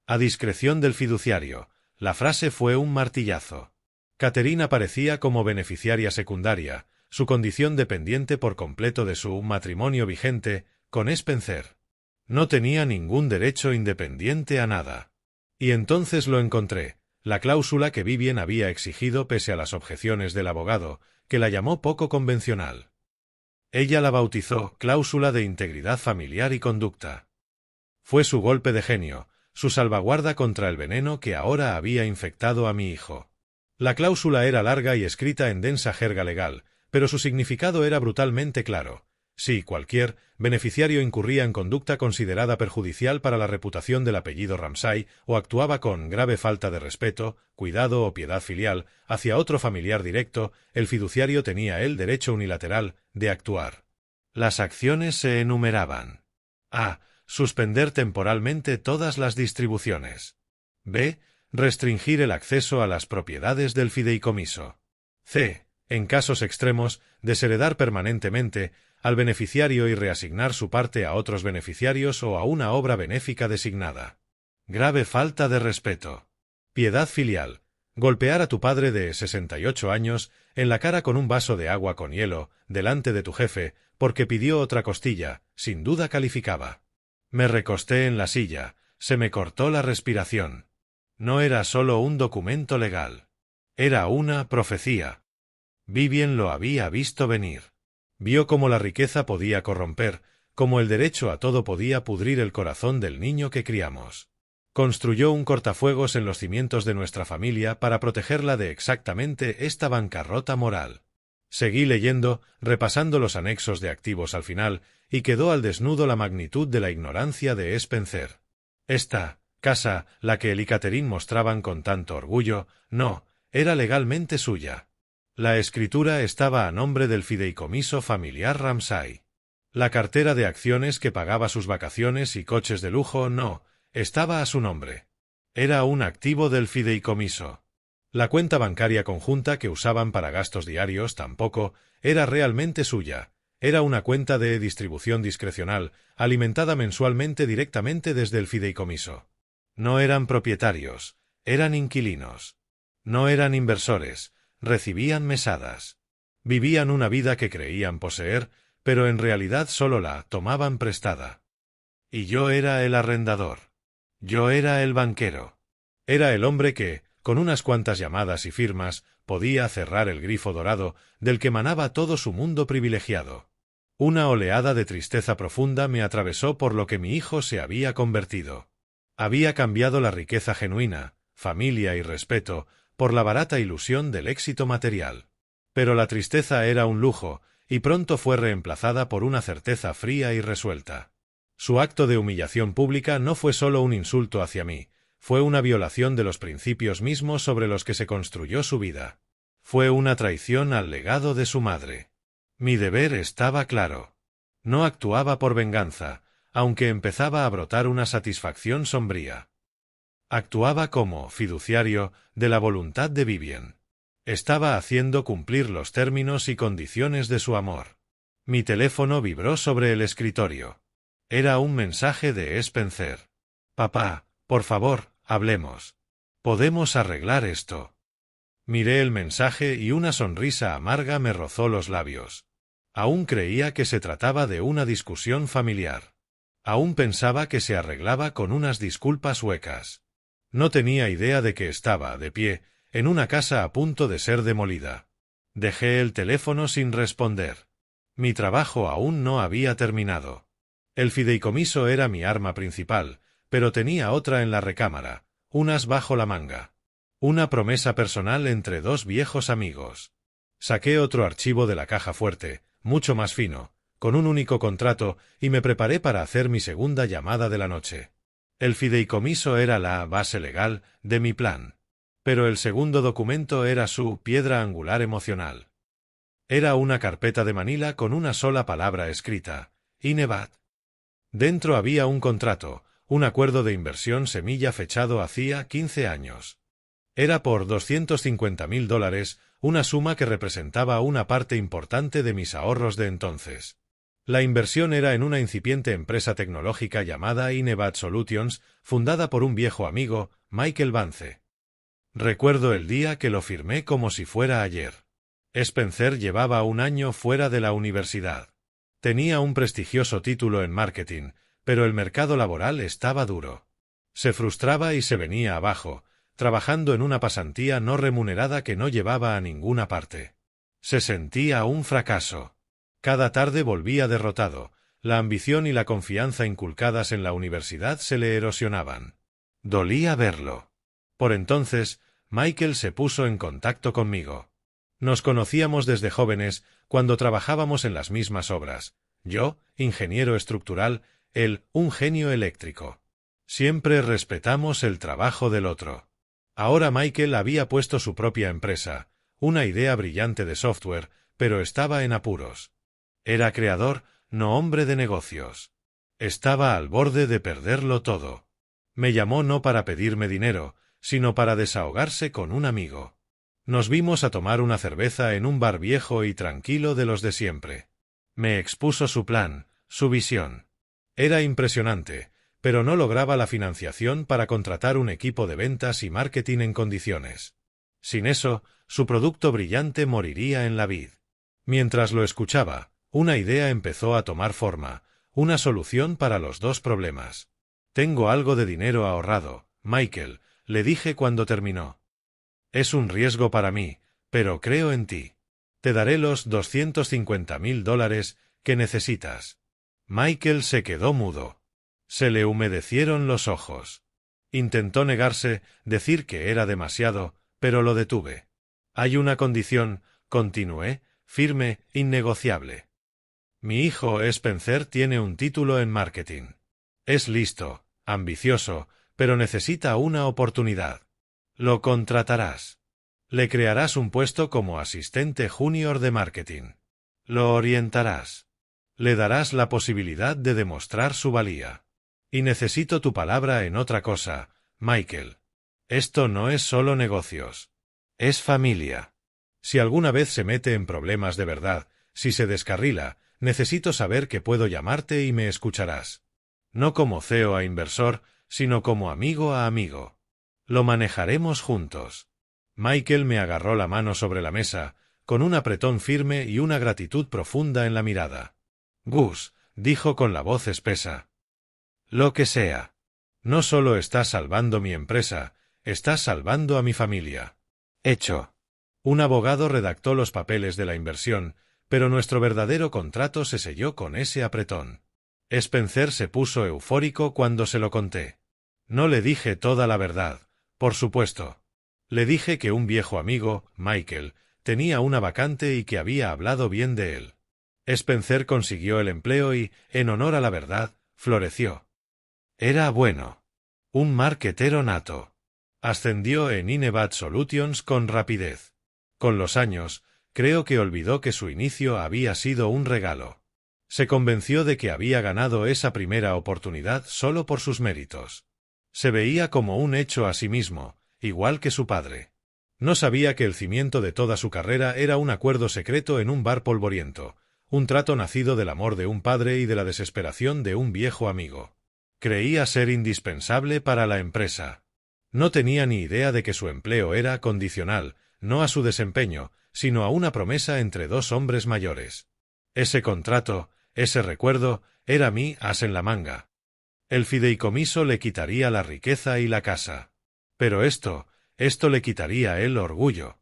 A discreción del fiduciario. La frase fue un martillazo. Catherine aparecía como beneficiaria secundaria, su condición dependiente por completo de su matrimonio vigente con Spencer. No tenía ningún derecho independiente a nada. Y entonces lo encontré, la cláusula que Vivien había exigido pese a las objeciones del abogado, que la llamó poco convencional. Ella la bautizó cláusula de integridad familiar y conducta. Fue su golpe de genio, su salvaguarda contra el veneno que ahora había infectado a mi hijo. La cláusula era larga y escrita en densa jerga legal, pero su significado era brutalmente claro. Si cualquier beneficiario incurría en conducta considerada perjudicial para la reputación del apellido Ramsay o actuaba con grave falta de respeto, cuidado o piedad filial hacia otro familiar directo, el fiduciario tenía el derecho unilateral de actuar. Las acciones se enumeraban. A. Suspender temporalmente todas las distribuciones. B. Restringir el acceso a las propiedades del fideicomiso. C. En casos extremos, desheredar permanentemente al beneficiario y reasignar su parte a otros beneficiarios o a una obra benéfica designada. Grave falta de respeto. Piedad filial. Golpear a tu padre de 68 años en la cara con un vaso de agua con hielo, delante de tu jefe, porque pidió otra costilla, sin duda calificaba. Me recosté en la silla, se me cortó la respiración. No era solo un documento legal. Era una profecía. Vivien lo había visto venir. Vio cómo la riqueza podía corromper, cómo el derecho a todo podía pudrir el corazón del niño que criamos. Construyó un cortafuegos en los cimientos de nuestra familia para protegerla de exactamente esta bancarrota moral. Seguí leyendo, repasando los anexos de activos al final, y quedó al desnudo la magnitud de la ignorancia de Spencer. Esta casa, la que él y Catherine mostraban con tanto orgullo, no, era legalmente suya. La escritura estaba a nombre del fideicomiso familiar Ramsay. La cartera de acciones que pagaba sus vacaciones y coches de lujo no, estaba a su nombre. Era un activo del fideicomiso. La cuenta bancaria conjunta que usaban para gastos diarios tampoco era realmente suya. Era una cuenta de distribución discrecional, alimentada mensualmente directamente desde el fideicomiso. No eran propietarios, Eran inquilinos. No eran inversores, recibían mesadas. Vivían una vida que creían poseer, pero en realidad solo la tomaban prestada. Y yo era el arrendador. Yo era el banquero. Era el hombre que, con unas cuantas llamadas y firmas, podía cerrar el grifo dorado del que manaba todo su mundo privilegiado. Una oleada de tristeza profunda me atravesó por lo que mi hijo se había convertido. Había cambiado la riqueza genuina, familia y respeto, por la barata ilusión del éxito material. Pero la tristeza era un lujo, y pronto fue reemplazada por una certeza fría y resuelta. Su acto de humillación pública no fue solo un insulto hacia mí, fue una violación de los principios mismos sobre los que se construyó su vida. Fue una traición al legado de su madre. Mi deber estaba claro. No actuaba por venganza, aunque empezaba a brotar una satisfacción sombría. Actuaba como fiduciario de la voluntad de Vivien. Estaba haciendo cumplir los términos y condiciones de su amor. Mi teléfono vibró sobre el escritorio. Era un mensaje de Spencer. «Papá, por favor, hablemos. Podemos arreglar esto». Miré el mensaje y una sonrisa amarga me rozó los labios. Aún creía que se trataba de una discusión familiar. Aún pensaba que se arreglaba con unas disculpas huecas. No tenía idea de que estaba, de pie, en una casa a punto de ser demolida. Dejé el teléfono sin responder. Mi trabajo aún no había terminado. El fideicomiso era mi arma principal, pero tenía otra en la recámara, unas bajo la manga. Una promesa personal entre dos viejos amigos. Saqué otro archivo de la caja fuerte, mucho más fino, con un único contrato, y me preparé para hacer mi segunda llamada de la noche. El fideicomiso era la base legal de mi plan. Pero el segundo documento era su piedra angular emocional. Era una carpeta de Manila con una sola palabra escrita, Inevat. Dentro había un contrato, un acuerdo de inversión semilla fechado hacía 15 años. Era por $250,000, una suma que representaba una parte importante de mis ahorros de entonces. La inversión era en una incipiente empresa tecnológica llamada Inevat Solutions, fundada por un viejo amigo, Michael Vance. Recuerdo el día que lo firmé como si fuera ayer. Spencer llevaba un año fuera de la universidad. Tenía un prestigioso título en marketing, pero el mercado laboral estaba duro. Se frustraba y se venía abajo, trabajando en una pasantía no remunerada que no llevaba a ninguna parte. Se sentía un fracaso. Cada tarde volvía derrotado, la ambición y la confianza inculcadas en la universidad se le erosionaban. Dolía verlo. Por entonces, Michael se puso en contacto conmigo. Nos conocíamos desde jóvenes, cuando trabajábamos en las mismas obras. Yo, ingeniero estructural, él, un genio eléctrico. Siempre respetamos el trabajo del otro. Ahora Michael había puesto su propia empresa, una idea brillante de software, pero estaba en apuros. Era creador, no hombre de negocios. Estaba al borde de perderlo todo. Me llamó no para pedirme dinero, sino para desahogarse con un amigo. Nos vimos a tomar una cerveza en un bar viejo y tranquilo de los de siempre. Me expuso su plan, su visión. Era impresionante, pero no lograba la financiación para contratar un equipo de ventas y marketing en condiciones. Sin eso, su producto brillante moriría en la vid. Mientras lo escuchaba, una idea empezó a tomar forma, una solución para los dos problemas. «Tengo algo de dinero ahorrado, Michael», le dije cuando terminó. «Es un riesgo para mí, pero creo en ti. Te daré los $250,000 que necesitas». Michael se quedó mudo. Se le humedecieron los ojos. Intentó negarse, decir que era demasiado, pero lo detuve. «Hay una condición», continué, firme, innegociable. «Mi hijo Spencer tiene un título en marketing. Es listo, ambicioso, pero necesita una oportunidad. Lo contratarás. Le crearás un puesto como asistente junior de marketing. Lo orientarás. Le darás la posibilidad de demostrar su valía. Y necesito tu palabra en otra cosa, Michael. Esto no es solo negocios. Es familia. Si alguna vez se mete en problemas de verdad, si se descarrila, necesito saber que puedo llamarte y me escucharás. No como CEO a inversor, sino como amigo a amigo. Lo manejaremos juntos. Michael me agarró la mano sobre la mesa, con un apretón firme y una gratitud profunda en la mirada. Gus, dijo con la voz espesa. Lo que sea. No solo estás salvando mi empresa, estás salvando a mi familia. Hecho. Un abogado redactó los papeles de la inversión, pero nuestro verdadero contrato se selló con ese apretón. Spencer se puso eufórico cuando se lo conté. No le dije toda la verdad, por supuesto. Le dije que un viejo amigo, Michael, tenía una vacante y que había hablado bien de él. Spencer consiguió el empleo y, en honor a la verdad, floreció. Era bueno. Un marquetero nato. Ascendió en Inevad Solutions con rapidez. Con los años, creo que olvidó que su inicio había sido un regalo. Se convenció de que había ganado esa primera oportunidad solo por sus méritos. Se veía como un hecho a sí mismo, igual que su padre. No sabía que el cimiento de toda su carrera era un acuerdo secreto en un bar polvoriento, un trato nacido del amor de un padre y de la desesperación de un viejo amigo. Creía ser indispensable para la empresa. No tenía ni idea de que su empleo era condicional, no a su desempeño, sino a una promesa entre dos hombres mayores. Ese contrato, ese recuerdo, era mi as en la manga. El fideicomiso le quitaría la riqueza y la casa. Pero esto le quitaría el orgullo.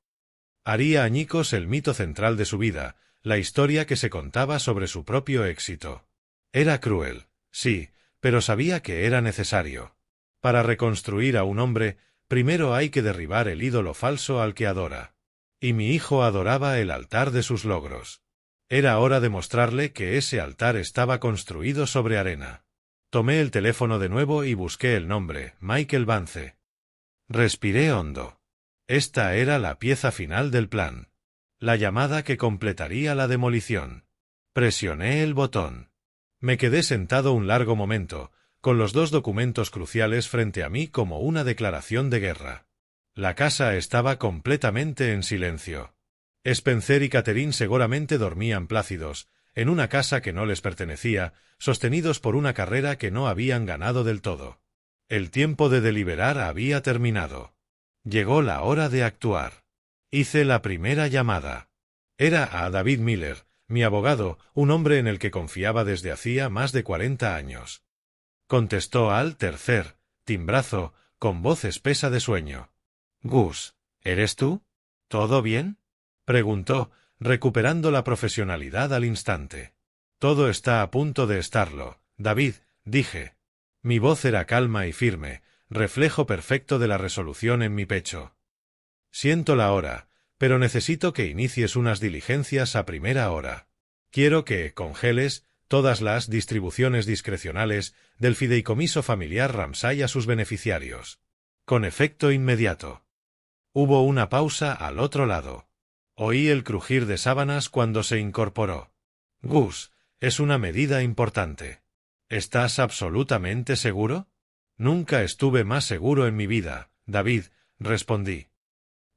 Haría añicos el mito central de su vida, la historia que se contaba sobre su propio éxito. Era cruel, sí, pero sabía que era necesario. Para reconstruir a un hombre, primero hay que derribar el ídolo falso al que adora. Y mi hijo adoraba el altar de sus logros. Era hora de mostrarle que ese altar estaba construido sobre arena. Tomé el teléfono de nuevo y busqué el nombre, Michael Vance. Respiré hondo. Esta era la pieza final del plan. La llamada que completaría la demolición. Presioné el botón. Me quedé sentado un largo momento, con los dos documentos cruciales frente a mí como una declaración de guerra. La casa estaba completamente en silencio. Spencer y Catherine seguramente dormían plácidos, en una casa que no les pertenecía, sostenidos por una carrera que no habían ganado del todo. El tiempo de deliberar había terminado. Llegó la hora de actuar. Hice la primera llamada. Era a David Miller, mi abogado, un hombre en el que confiaba desde hacía más de 40 años. Contestó al tercer timbrazo, con voz espesa de sueño. Gus, ¿eres tú? ¿Todo bien? Preguntó, recuperando la profesionalidad al instante. Todo está a punto de estarlo, David, dije. Mi voz era calma y firme, reflejo perfecto de la resolución en mi pecho. Siento la hora, pero necesito que inicies unas diligencias a primera hora. Quiero que congeles todas las distribuciones discrecionales del fideicomiso familiar Ramsay a sus beneficiarios. Con efecto inmediato. Hubo una pausa al otro lado. Oí el crujir de sábanas cuando se incorporó. Gus, es una medida importante. ¿Estás absolutamente seguro? Nunca estuve más seguro en mi vida, David, respondí.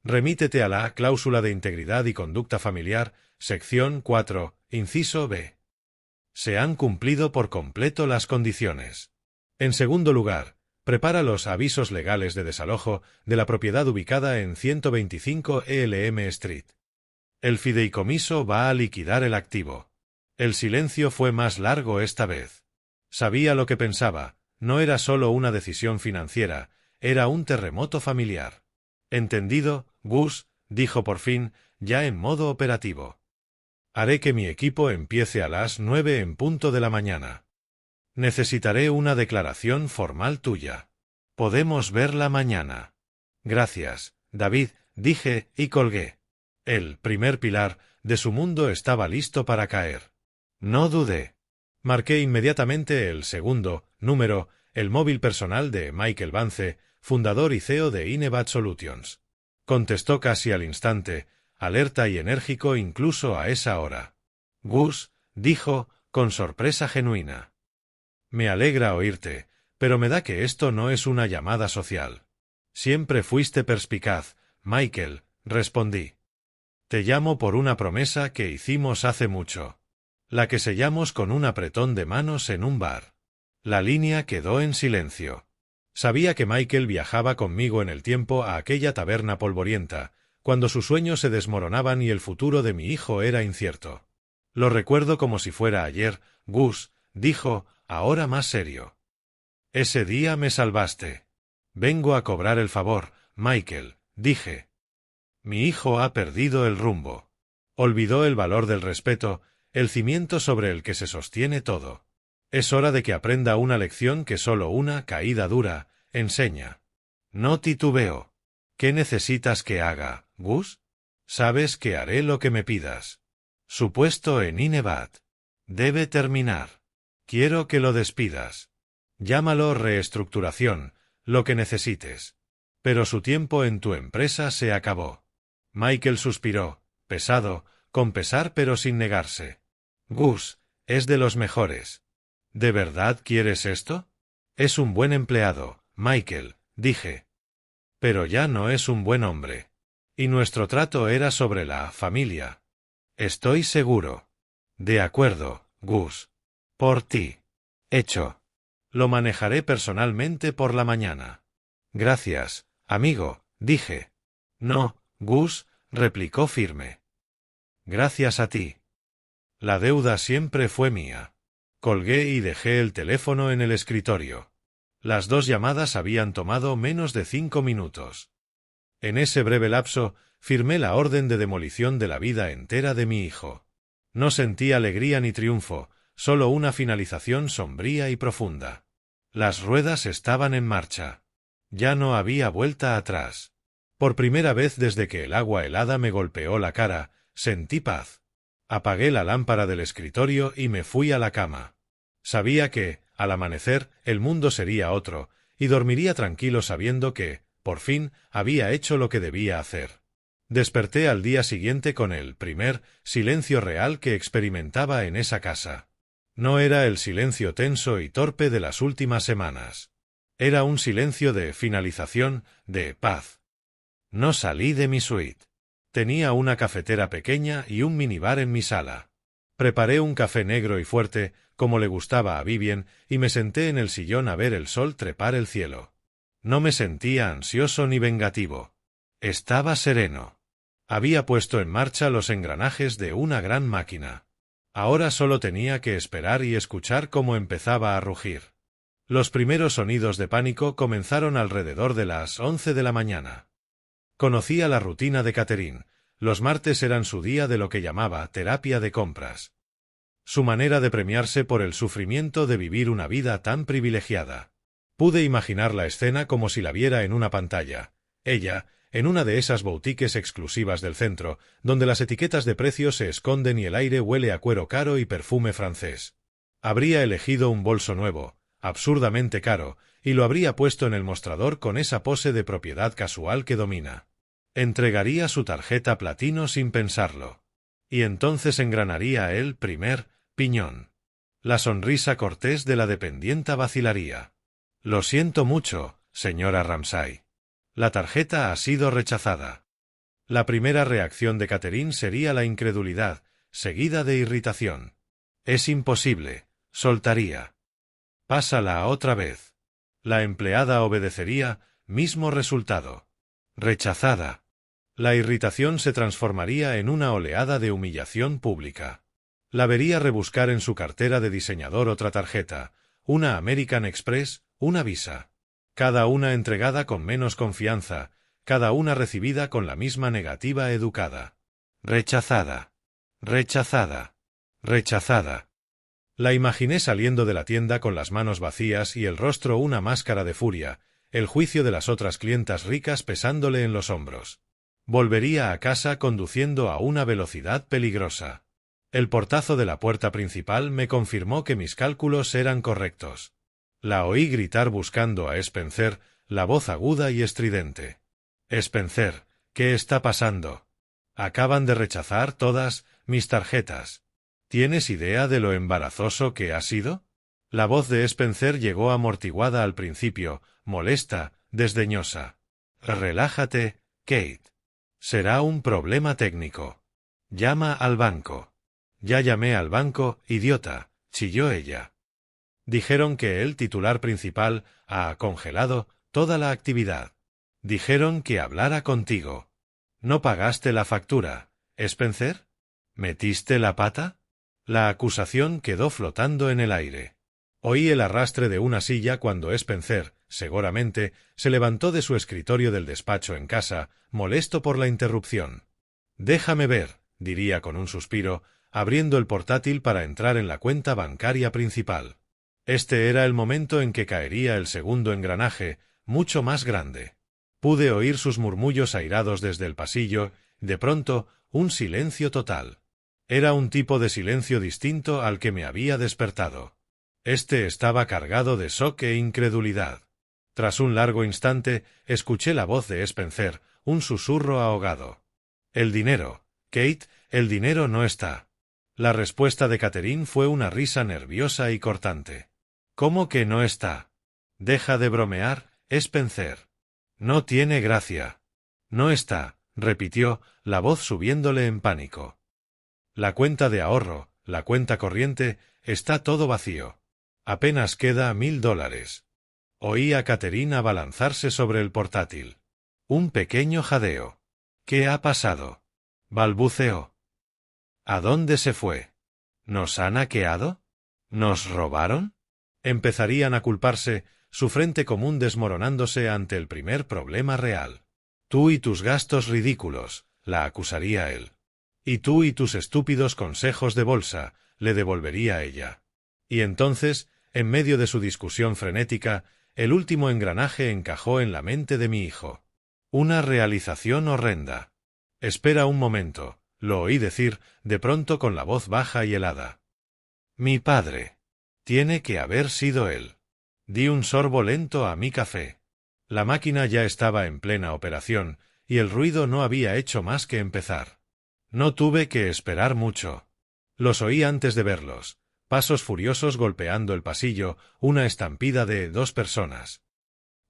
Remítete a la cláusula de integridad y conducta familiar, sección 4, inciso B. Se han cumplido por completo las condiciones. En segundo lugar, prepara los avisos legales de desalojo de la propiedad ubicada en 125 ELM Street. El fideicomiso va a liquidar el activo. El silencio fue más largo esta vez. Sabía lo que pensaba, no era solo una decisión financiera, era un terremoto familiar. Entendido, Gus, dijo por fin, ya en modo operativo. Haré que mi equipo empiece a las 9 en punto de la mañana. Necesitaré una declaración formal tuya. Podemos verla mañana. Gracias, David, dije y colgué. El primer pilar de su mundo estaba listo para caer. No dudé. Marqué inmediatamente el segundo número, el móvil personal de Michael Vance, fundador y CEO de Inevad Solutions. Contestó casi al instante, alerta y enérgico incluso a esa hora. Gus, dijo, con sorpresa genuina. Me alegra oírte, pero me da que esto no es una llamada social. Siempre fuiste perspicaz, Michael, respondí. Te llamo por una promesa que hicimos hace mucho. La que sellamos con un apretón de manos en un bar. La línea quedó en silencio. Sabía que Michael viajaba conmigo en el tiempo a aquella taberna polvorienta, cuando sus sueños se desmoronaban y el futuro de mi hijo era incierto. Lo recuerdo como si fuera ayer. Gus, dijo, ahora más serio. Ese día me salvaste. Vengo a cobrar el favor, Michael, dije. Mi hijo ha perdido el rumbo. Olvidó el valor del respeto, el cimiento sobre el que se sostiene todo. Es hora de que aprenda una lección que solo una caída dura enseña. No titubeo. ¿Qué necesitas que haga, Gus? Sabes que haré lo que me pidas. Su puesto en Inebat debe terminar. Quiero que lo despidas. Llámalo reestructuración, lo que necesites. Pero su tiempo en tu empresa se acabó. Michael suspiró, pesado, con pesar pero sin negarse. Gus, es de los mejores. ¿De verdad quieres esto? Es un buen empleado, Michael, dije. Pero ya no es un buen hombre. Y nuestro trato era sobre la familia. Estoy seguro. De acuerdo, Gus. Por ti. Hecho. Lo manejaré personalmente por la mañana. Gracias, amigo, dije. No, Gus, replicó firme. Gracias a ti. La deuda siempre fue mía. Colgué y dejé el teléfono en el escritorio. Las 2 llamadas habían tomado menos de 5 minutos. En ese breve lapso, firmé la orden de demolición de la vida entera de mi hijo. No sentí alegría ni triunfo, solo una finalización sombría y profunda. Las ruedas estaban en marcha. Ya no había vuelta atrás. Por primera vez desde que el agua helada me golpeó la cara, sentí paz. Apagué la lámpara del escritorio y me fui a la cama. Sabía que, al amanecer, el mundo sería otro, y dormiría tranquilo sabiendo que, por fin, había hecho lo que debía hacer. Desperté al día siguiente con el primer silencio real que experimentaba en esa casa. No era el silencio tenso y torpe de las últimas semanas. Era un silencio de finalización, de paz. No salí de mi suite. Tenía una cafetera pequeña y un minibar en mi sala. Preparé un café negro y fuerte, como le gustaba a Vivien, y me senté en el sillón a ver el sol trepar el cielo. No me sentía ansioso ni vengativo. Estaba sereno. Había puesto en marcha los engranajes de una gran máquina. Ahora solo tenía que esperar y escuchar cómo empezaba a rugir. Los primeros sonidos de pánico comenzaron alrededor de las 11 de la mañana. Conocía la rutina de Catherine. Los martes eran su día de lo que llamaba terapia de compras. Su manera de premiarse por el sufrimiento de vivir una vida tan privilegiada. Pude imaginar la escena como si la viera en una pantalla. Ella, en una de esas boutiques exclusivas del centro, donde las etiquetas de precios se esconden y el aire huele a cuero caro y perfume francés. Habría elegido un bolso nuevo, absurdamente caro, y lo habría puesto en el mostrador con esa pose de propiedad casual que domina. Entregaría su tarjeta platino sin pensarlo. Y entonces engranaría el primer piñón. La sonrisa cortés de la dependienta vacilaría. Lo siento mucho, señora Ramsay. La tarjeta ha sido rechazada. La primera reacción de Catherine sería la incredulidad, seguida de irritación. Es imposible, soltaría. Pásala otra vez. La empleada obedecería, mismo resultado. Rechazada. La irritación se transformaría en una oleada de humillación pública. La vería rebuscar en su cartera de diseñador otra tarjeta, una American Express, una Visa. Cada una entregada con menos confianza, cada una recibida con la misma negativa educada. Rechazada. Rechazada. Rechazada. La imaginé saliendo de la tienda con las manos vacías y el rostro una máscara de furia, el juicio de las otras clientas ricas pesándole en los hombros. Volvería a casa conduciendo a una velocidad peligrosa. El portazo de la puerta principal me confirmó que mis cálculos eran correctos. La oí gritar buscando a Spencer, la voz aguda y estridente. Spencer, ¿qué está pasando? Acaban de rechazar todas mis tarjetas. ¿Tienes idea de lo embarazoso que ha sido? La voz de Spencer llegó amortiguada al principio, molesta, desdeñosa. Relájate, Kate. Será un problema técnico. Llama al banco. Ya llamé al banco, idiota, chilló ella. Dijeron que el titular principal ha congelado toda la actividad. Dijeron que hablara contigo. ¿No pagaste la factura, Spencer? ¿Metiste la pata? La acusación quedó flotando en el aire. Oí el arrastre de una silla cuando Spencer, seguramente, se levantó de su escritorio del despacho en casa, molesto por la interrupción. Déjame ver, diría con un suspiro, abriendo el portátil para entrar en la cuenta bancaria principal. Este era el momento en que caería el segundo engranaje, mucho más grande. Pude oír sus murmullos airados desde el pasillo, de pronto, un silencio total. Era un tipo de silencio distinto al que me había despertado. Este estaba cargado de shock e incredulidad. Tras un largo instante, escuché la voz de Spencer, un susurro ahogado. El dinero, Kate, el dinero no está. La respuesta de Catherine fue una risa nerviosa y cortante. ¿Cómo que no está? Deja de bromear, Spencer. No tiene gracia. No está, repitió, la voz subiéndole en pánico. La cuenta de ahorro, la cuenta corriente, está todo vacío. Apenas queda $1000. Oí a Catherine abalanzarse sobre el portátil. Un pequeño jadeo. ¿Qué ha pasado? Balbuceó. ¿A dónde se fue? ¿Nos han hackeado? ¿Nos robaron? Empezarían a culparse, su frente común desmoronándose ante el primer problema real. Tú y tus gastos ridículos, la acusaría él. Y tú y tus estúpidos consejos de bolsa, le devolvería ella. Y entonces, en medio de su discusión frenética, el último engranaje encajó en la mente de mi hijo. Una realización horrenda. Espera un momento, lo oí decir, de pronto con la voz baja y helada. Mi padre. Tiene que haber sido él. Di un sorbo lento a mi café. La máquina ya estaba en plena operación, y el ruido no había hecho más que empezar. No tuve que esperar mucho. Los oí antes de verlos. Pasos furiosos golpeando el pasillo, una estampida de 2 personas.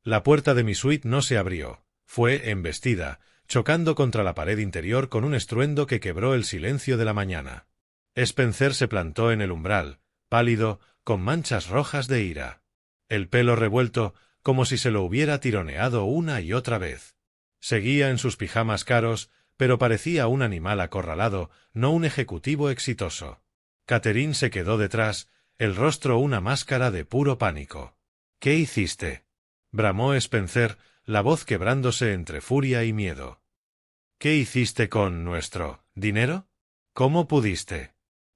La puerta de mi suite no se abrió. Fue embestida, chocando contra la pared interior con un estruendo que quebró el silencio de la mañana. Spencer se plantó en el umbral, pálido, con manchas rojas de ira. El pelo revuelto, como si se lo hubiera tironeado una y otra vez. Seguía en sus pijamas caros, pero parecía un animal acorralado, no un ejecutivo exitoso. Catherine se quedó detrás, el rostro una máscara de puro pánico. ¿Qué hiciste? Bramó Spencer, la voz quebrándose entre furia y miedo. ¿Qué hiciste con nuestro dinero? ¿Cómo pudiste?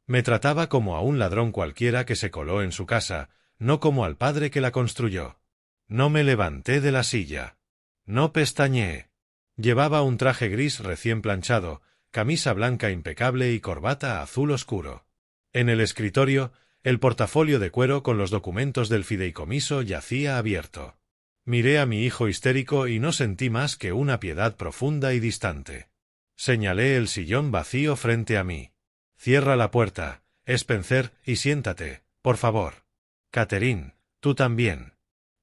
Me trataba como a un ladrón cualquiera que se coló en su casa, no como al padre que la construyó. No me levanté de la silla. No pestañeé. Llevaba un traje gris recién planchado, camisa blanca impecable y corbata azul oscuro. En el escritorio, el portafolio de cuero con los documentos del fideicomiso yacía abierto. Miré a mi hijo histérico y no sentí más que una piedad profunda y distante. Señalé el sillón vacío frente a mí. Cierra la puerta, Spencer, y siéntate, por favor. Catherine, tú también.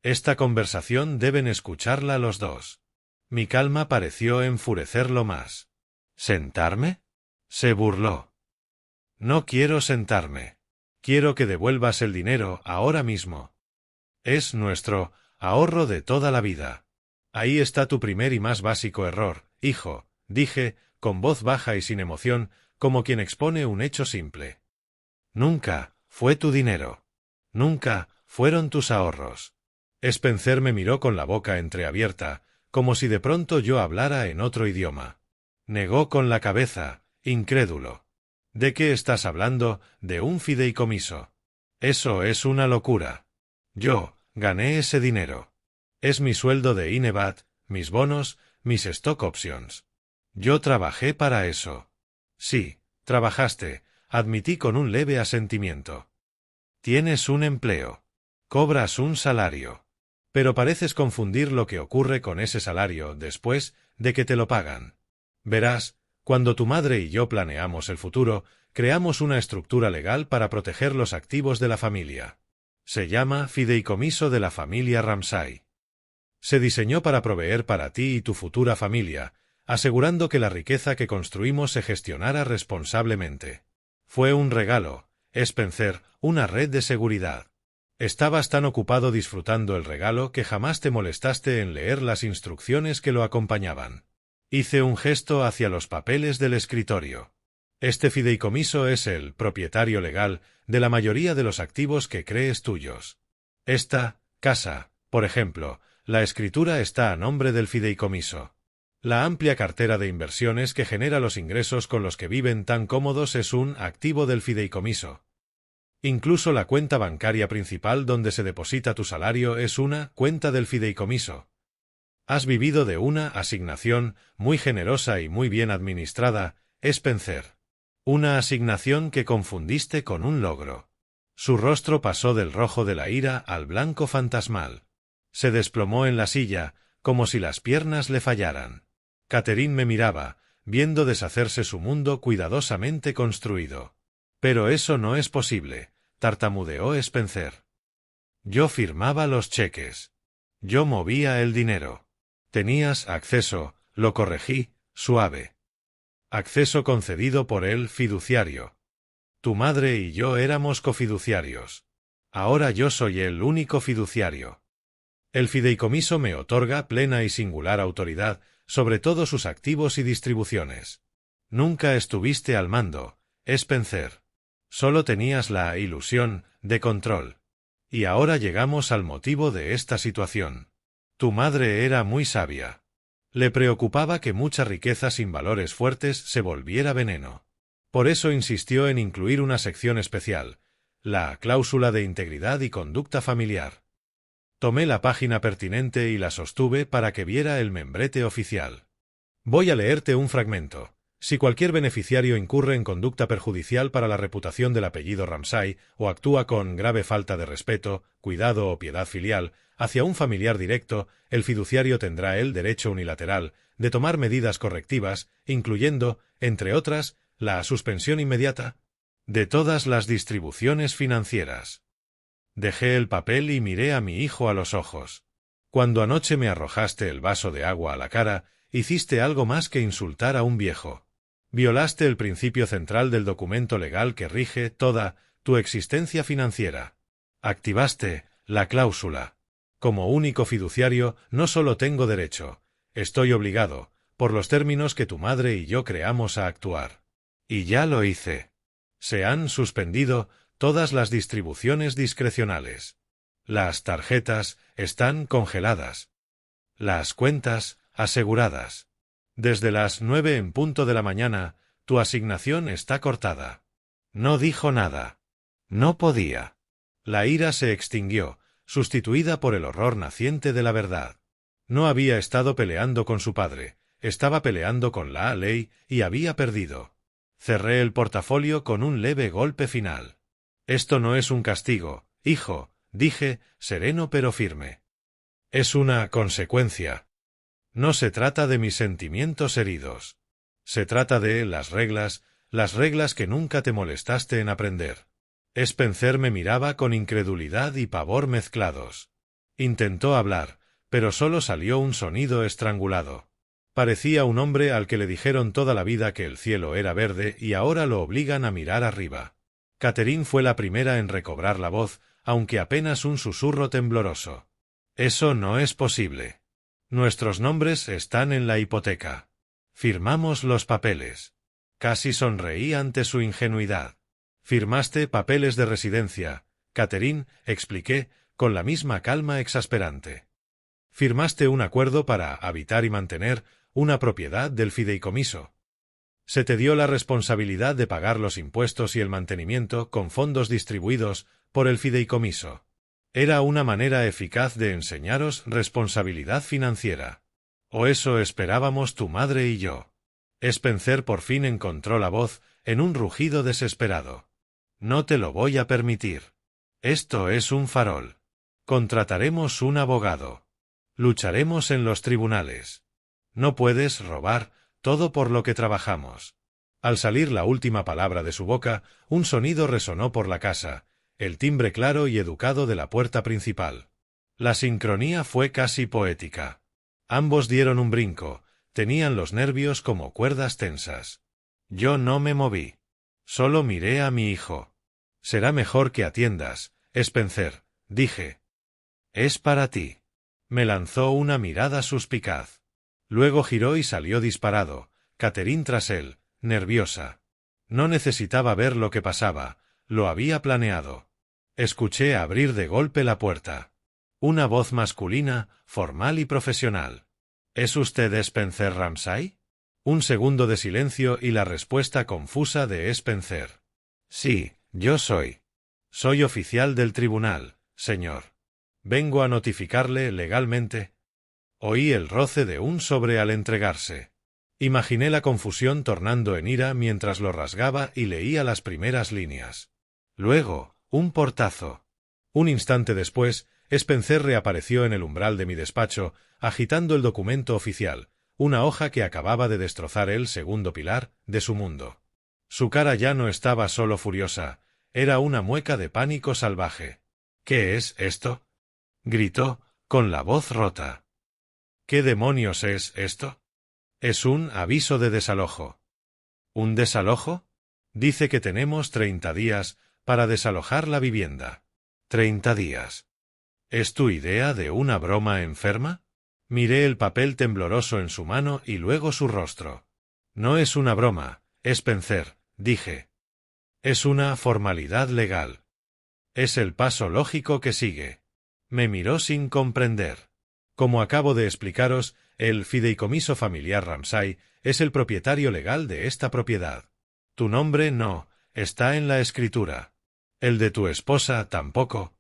Esta conversación deben escucharla los dos. Mi calma pareció enfurecerlo más. ¿Sentarme? Se burló. No quiero sentarme. Quiero que devuelvas el dinero ahora mismo. Es nuestro ahorro de toda la vida. Ahí está tu primer y más básico error, hijo, dije, con voz baja y sin emoción, como quien expone un hecho simple. Nunca fue tu dinero. Nunca fueron tus ahorros. Spencer me miró con la boca entreabierta, como si de pronto yo hablara en otro idioma. Negó con la cabeza, incrédulo. ¿De qué estás hablando? De un fideicomiso. Eso es una locura. Yo gané ese dinero. Es mi sueldo de Inebat, mis bonos, mis stock options. Yo trabajé para eso. Sí, trabajaste, admití con un leve asentimiento. Tienes un empleo. Cobras un salario. Pero pareces confundir lo que ocurre con ese salario después de que te lo pagan. Verás, cuando tu madre y yo planeamos el futuro, creamos una estructura legal para proteger los activos de la familia. Se llama Fideicomiso de la familia Ramsay. Se diseñó para proveer para ti y tu futura familia, asegurando que la riqueza que construimos se gestionara responsablemente. Fue un regalo, Spencer, una red de seguridad. Estabas tan ocupado disfrutando el regalo que jamás te molestaste en leer las instrucciones que lo acompañaban. Hice un gesto hacia los papeles del escritorio. Este fideicomiso es el propietario legal de la mayoría de los activos que crees tuyos. Esta casa, por ejemplo, la escritura está a nombre del fideicomiso. La amplia cartera de inversiones que genera los ingresos con los que viven tan cómodos es un activo del fideicomiso. Incluso la cuenta bancaria principal donde se deposita tu salario es una cuenta del fideicomiso. Has vivido de una asignación muy generosa y muy bien administrada, Spencer. Una asignación que confundiste con un logro. Su rostro pasó del rojo de la ira al blanco fantasmal. Se desplomó en la silla, como si las piernas le fallaran. Catherine me miraba, viendo deshacerse su mundo cuidadosamente construido. Pero eso no es posible, tartamudeó Spencer. Yo firmaba los cheques. Yo movía el dinero. Tenías acceso, lo corregí, suave. Acceso concedido por el fiduciario. Tu madre y yo éramos cofiduciarios. Ahora yo soy el único fiduciario. El fideicomiso me otorga plena y singular autoridad sobre todos sus activos y distribuciones. Nunca estuviste al mando, Spencer. Solo tenías la ilusión de control. Y ahora llegamos al motivo de esta situación. Tu madre era muy sabia. Le preocupaba que mucha riqueza sin valores fuertes se volviera veneno. Por eso insistió en incluir una sección especial, la cláusula de integridad y conducta familiar. Tomé la página pertinente y la sostuve para que viera el membrete oficial. Voy a leerte un fragmento. Si cualquier beneficiario incurre en conducta perjudicial para la reputación del apellido Ramsay o actúa con grave falta de respeto, cuidado o piedad filial hacia un familiar directo, el fiduciario tendrá el derecho unilateral de tomar medidas correctivas, incluyendo, entre otras, la suspensión inmediata de todas las distribuciones financieras. Dejé el papel y miré a mi hijo a los ojos. Cuando anoche me arrojaste el vaso de agua a la cara, hiciste algo más que insultar a un viejo. Violaste el principio central del documento legal que rige toda tu existencia financiera. Activaste la cláusula. Como único fiduciario, no solo tengo derecho, estoy obligado, por los términos que tu madre y yo creamos a actuar. Y ya lo hice. Se han suspendido todas las distribuciones discrecionales. Las tarjetas están congeladas. Las cuentas aseguradas. Desde las 9 en punto de la mañana, tu asignación está cortada. No dijo nada. No podía. La ira se extinguió, sustituida por el horror naciente de la verdad. No había estado peleando con su padre, estaba peleando con la ley y había perdido. Cerré el portafolio con un leve golpe final. Esto no es un castigo, hijo, dije, sereno pero firme. Es una consecuencia. No se trata de mis sentimientos heridos. Se trata de las reglas que nunca te molestaste en aprender. Spencer me miraba con incredulidad y pavor mezclados. Intentó hablar, pero solo salió un sonido estrangulado. Parecía un hombre al que le dijeron toda la vida que el cielo era verde y ahora lo obligan a mirar arriba. Catherine fue la primera en recobrar la voz, aunque apenas un susurro tembloroso. Eso no es posible. Nuestros nombres están en la hipoteca. Firmamos los papeles. Casi sonreí ante su ingenuidad. Firmaste papeles de residencia, Catherine, expliqué, con la misma calma exasperante. Firmaste un acuerdo para habitar y mantener una propiedad del fideicomiso. Se te dio la responsabilidad de pagar los impuestos y el mantenimiento con fondos distribuidos por el fideicomiso. Era una manera eficaz de enseñaros responsabilidad financiera. O eso esperábamos tu madre y yo. Spencer por fin encontró la voz en un rugido desesperado. No te lo voy a permitir. Esto es un farol. Contrataremos un abogado. Lucharemos en los tribunales. No puedes robar todo por lo que trabajamos. Al salir la última palabra de su boca, un sonido resonó por la casa, el timbre claro y educado de la puerta principal. La sincronía fue casi poética. Ambos dieron un brinco, tenían los nervios como cuerdas tensas. Yo no me moví. Solo miré a mi hijo. Será mejor que atiendas, Spencer, dije. Es para ti. Me lanzó una mirada suspicaz. Luego giró y salió disparado, Catherine tras él, nerviosa. No necesitaba ver lo que pasaba, lo había planeado. Escuché abrir de golpe la puerta. Una voz masculina, formal y profesional. ¿Es usted Spencer Ramsay? Un segundo de silencio y la respuesta confusa de Spencer. Sí, yo soy. Soy oficial del tribunal, señor. Vengo a notificarle legalmente. Oí el roce de un sobre al entregarse. Imaginé la confusión tornando en ira mientras lo rasgaba y leía las primeras líneas. Luego, un portazo. Un instante después, Spencer reapareció en el umbral de mi despacho, agitando el documento oficial, una hoja que acababa de destrozar el segundo pilar de su mundo. Su cara ya no estaba solo furiosa, era una mueca de pánico salvaje. ¿Qué es esto?, gritó, con la voz rota. ¿Qué demonios es esto? Es un aviso de desalojo. ¿Un desalojo? Dice que tenemos 30 días para desalojar la vivienda. 30 días. ¿Es tu idea de una broma enferma? Miré el papel tembloroso en su mano y luego su rostro. No es una broma, Spencer, dije. Es una formalidad legal. Es el paso lógico que sigue. Me miró sin comprender. Como acabo de explicaros, el fideicomiso familiar Ramsay es el propietario legal de esta propiedad. Tu nombre no está en la escritura. El de tu esposa tampoco.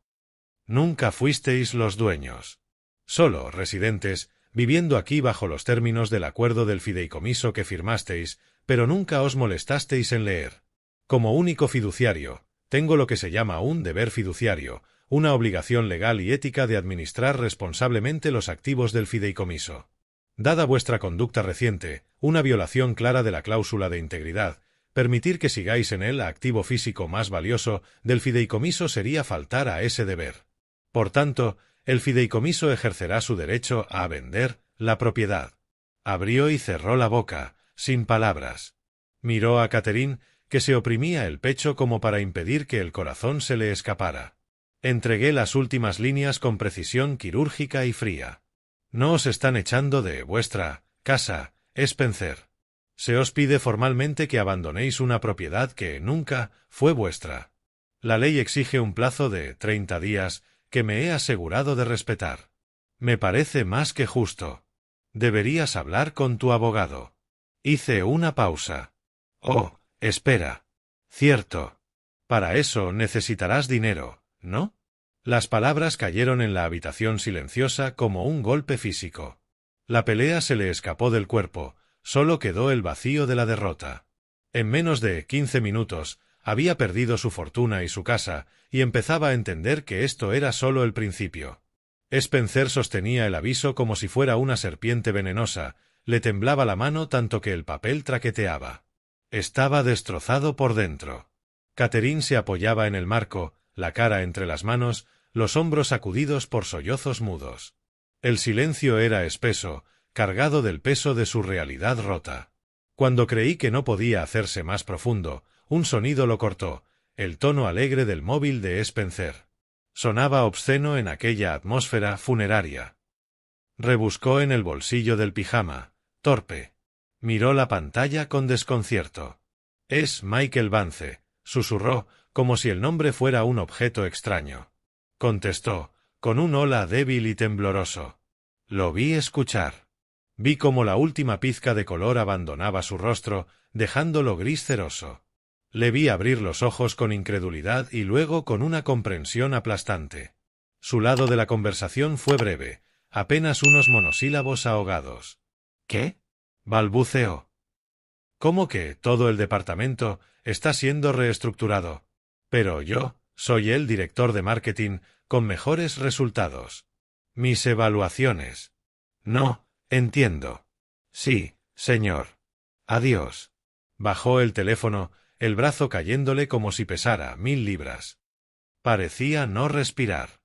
Nunca fuisteis los dueños. Solo residentes, viviendo aquí bajo los términos del acuerdo del fideicomiso que firmasteis, pero nunca os molestasteis en leer. Como único fiduciario, tengo lo que se llama un deber fiduciario, una obligación legal y ética de administrar responsablemente los activos del fideicomiso. Dada vuestra conducta reciente, una violación clara de la cláusula de integridad, permitir que sigáis en el activo físico más valioso del fideicomiso sería faltar a ese deber. Por tanto, el fideicomiso ejercerá su derecho a vender la propiedad. Abrió y cerró la boca, sin palabras. Miró a Catherine, que se oprimía el pecho como para impedir que el corazón se le escapara. Entregué las últimas líneas con precisión quirúrgica y fría. No os están echando de vuestra casa, Spencer. Se os pide formalmente que abandonéis una propiedad que nunca fue vuestra. La ley exige un plazo de 30 días que me he asegurado de respetar. Me parece más que justo. Deberías hablar con tu abogado. Hice una pausa. Oh, espera. Cierto. Para eso necesitarás dinero, ¿no? Las palabras cayeron en la habitación silenciosa como un golpe físico. La pelea se le escapó del cuerpo, solo quedó el vacío de la derrota. En menos de 15 minutos, había perdido su fortuna y su casa, y empezaba a entender que esto era solo el principio. Spencer sostenía el aviso como si fuera una serpiente venenosa, le temblaba la mano tanto que el papel traqueteaba. Estaba destrozado por dentro. Catherine se apoyaba en el marco, la cara entre las manos, los hombros sacudidos por sollozos mudos. El silencio era espeso, cargado del peso de su realidad rota. Cuando creí que no podía hacerse más profundo, un sonido lo cortó, el tono alegre del móvil de Spencer. Sonaba obsceno en aquella atmósfera funeraria. Rebuscó en el bolsillo del pijama, torpe. Miró la pantalla con desconcierto. Es Michael Vance, susurró, como si el nombre fuera un objeto extraño. Contestó, con un hola débil y tembloroso. Lo vi escuchar. Vi cómo la última pizca de color abandonaba su rostro, dejándolo gris ceroso. Le vi abrir los ojos con incredulidad y luego con una comprensión aplastante. Su lado de la conversación fue breve, apenas unos monosílabos ahogados. ¿Qué?, balbuceó. ¿Cómo que todo el departamento está siendo reestructurado? Pero yo soy el director de marketing con mejores resultados. Mis evaluaciones. No, entiendo. Sí, señor. Adiós. Bajó el teléfono, el brazo cayéndole como si pesara 1000 libras. Parecía no respirar.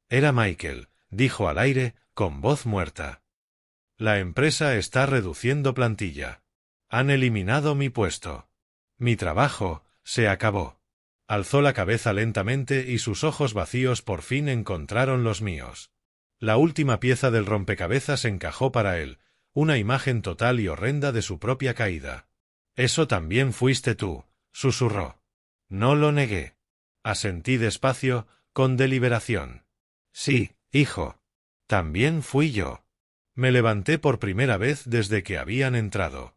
Era Michael, dijo al aire, con voz muerta. La empresa está reduciendo plantilla. Han eliminado mi puesto. Mi trabajo se acabó. Alzó la cabeza lentamente y sus ojos vacíos por fin encontraron los míos. La última pieza del rompecabezas encajó para él, una imagen total y horrenda de su propia caída. «Eso también fuiste tú», susurró. No lo negué. Asentí despacio, con deliberación. «Sí, hijo. También fui yo». Me levanté por primera vez desde que habían entrado.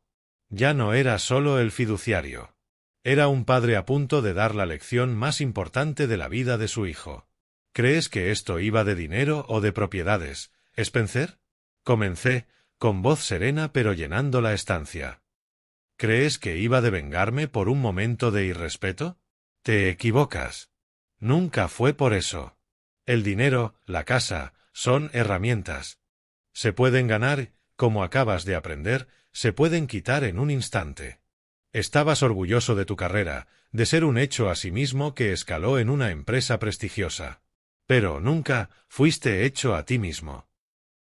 Ya no era solo el fiduciario. Era un padre a punto de dar la lección más importante de la vida de su hijo. «¿Crees que esto iba de dinero o de propiedades, Spencer?», comencé, con voz serena pero llenando la estancia. «¿Crees que iba de vengarme por un momento de irrespeto? Te equivocas. Nunca fue por eso. El dinero, la casa, son herramientas. Se pueden ganar, como acabas de aprender, se pueden quitar en un instante. Estabas orgulloso de tu carrera, de ser un hecho a sí mismo que escaló en una empresa prestigiosa. Pero nunca fuiste hecho a ti mismo.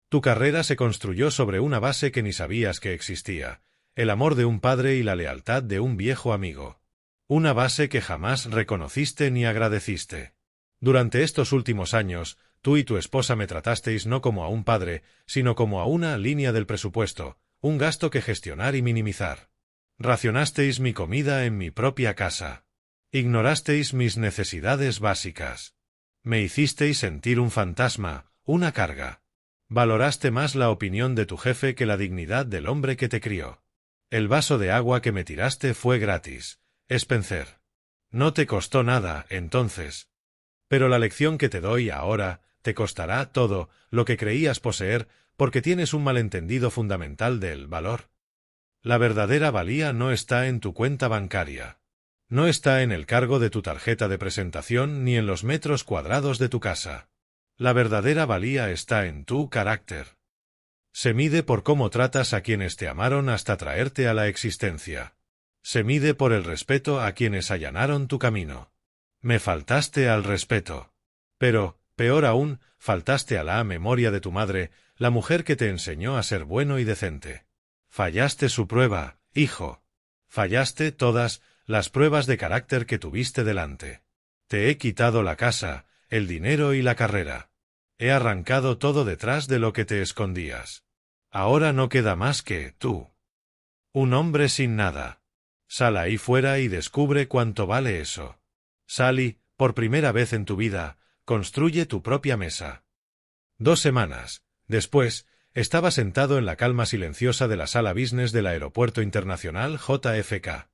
Tu carrera se construyó sobre una base que ni sabías que existía, el amor de un padre y la lealtad de un viejo amigo. Una base que jamás reconociste ni agradeciste. Durante estos últimos años, tú y tu esposa me tratasteis no como a un padre, sino como a una línea del presupuesto, un gasto que gestionar y minimizar. Racionasteis mi comida en mi propia casa. Ignorasteis mis necesidades básicas. Me hicisteis sentir un fantasma, una carga. Valoraste más la opinión de tu jefe que la dignidad del hombre que te crió. El vaso de agua que me tiraste fue gratis, Spencer. No te costó nada, entonces. Pero la lección que te doy ahora te costará todo lo que creías poseer porque tienes un malentendido fundamental del valor. La verdadera valía no está en tu cuenta bancaria. No está en el cargo de tu tarjeta de presentación ni en los metros cuadrados de tu casa. La verdadera valía está en tu carácter. Se mide por cómo tratas a quienes te amaron hasta traerte a la existencia. Se mide por el respeto a quienes allanaron tu camino. Me faltaste al respeto. Pero, peor aún, faltaste a la memoria de tu madre, la mujer que te enseñó a ser bueno y decente. Fallaste su prueba, hijo. Fallaste todas las pruebas de carácter que tuviste delante. Te he quitado la casa, el dinero y la carrera. He arrancado todo detrás de lo que te escondías. Ahora no queda más que tú. Un hombre sin nada. Sal ahí fuera y descubre cuánto vale eso. Sal y, por primera vez en tu vida, construye tu propia mesa. 2 semanas después, estaba sentado en la calma silenciosa de la sala business del Aeropuerto Internacional JFK.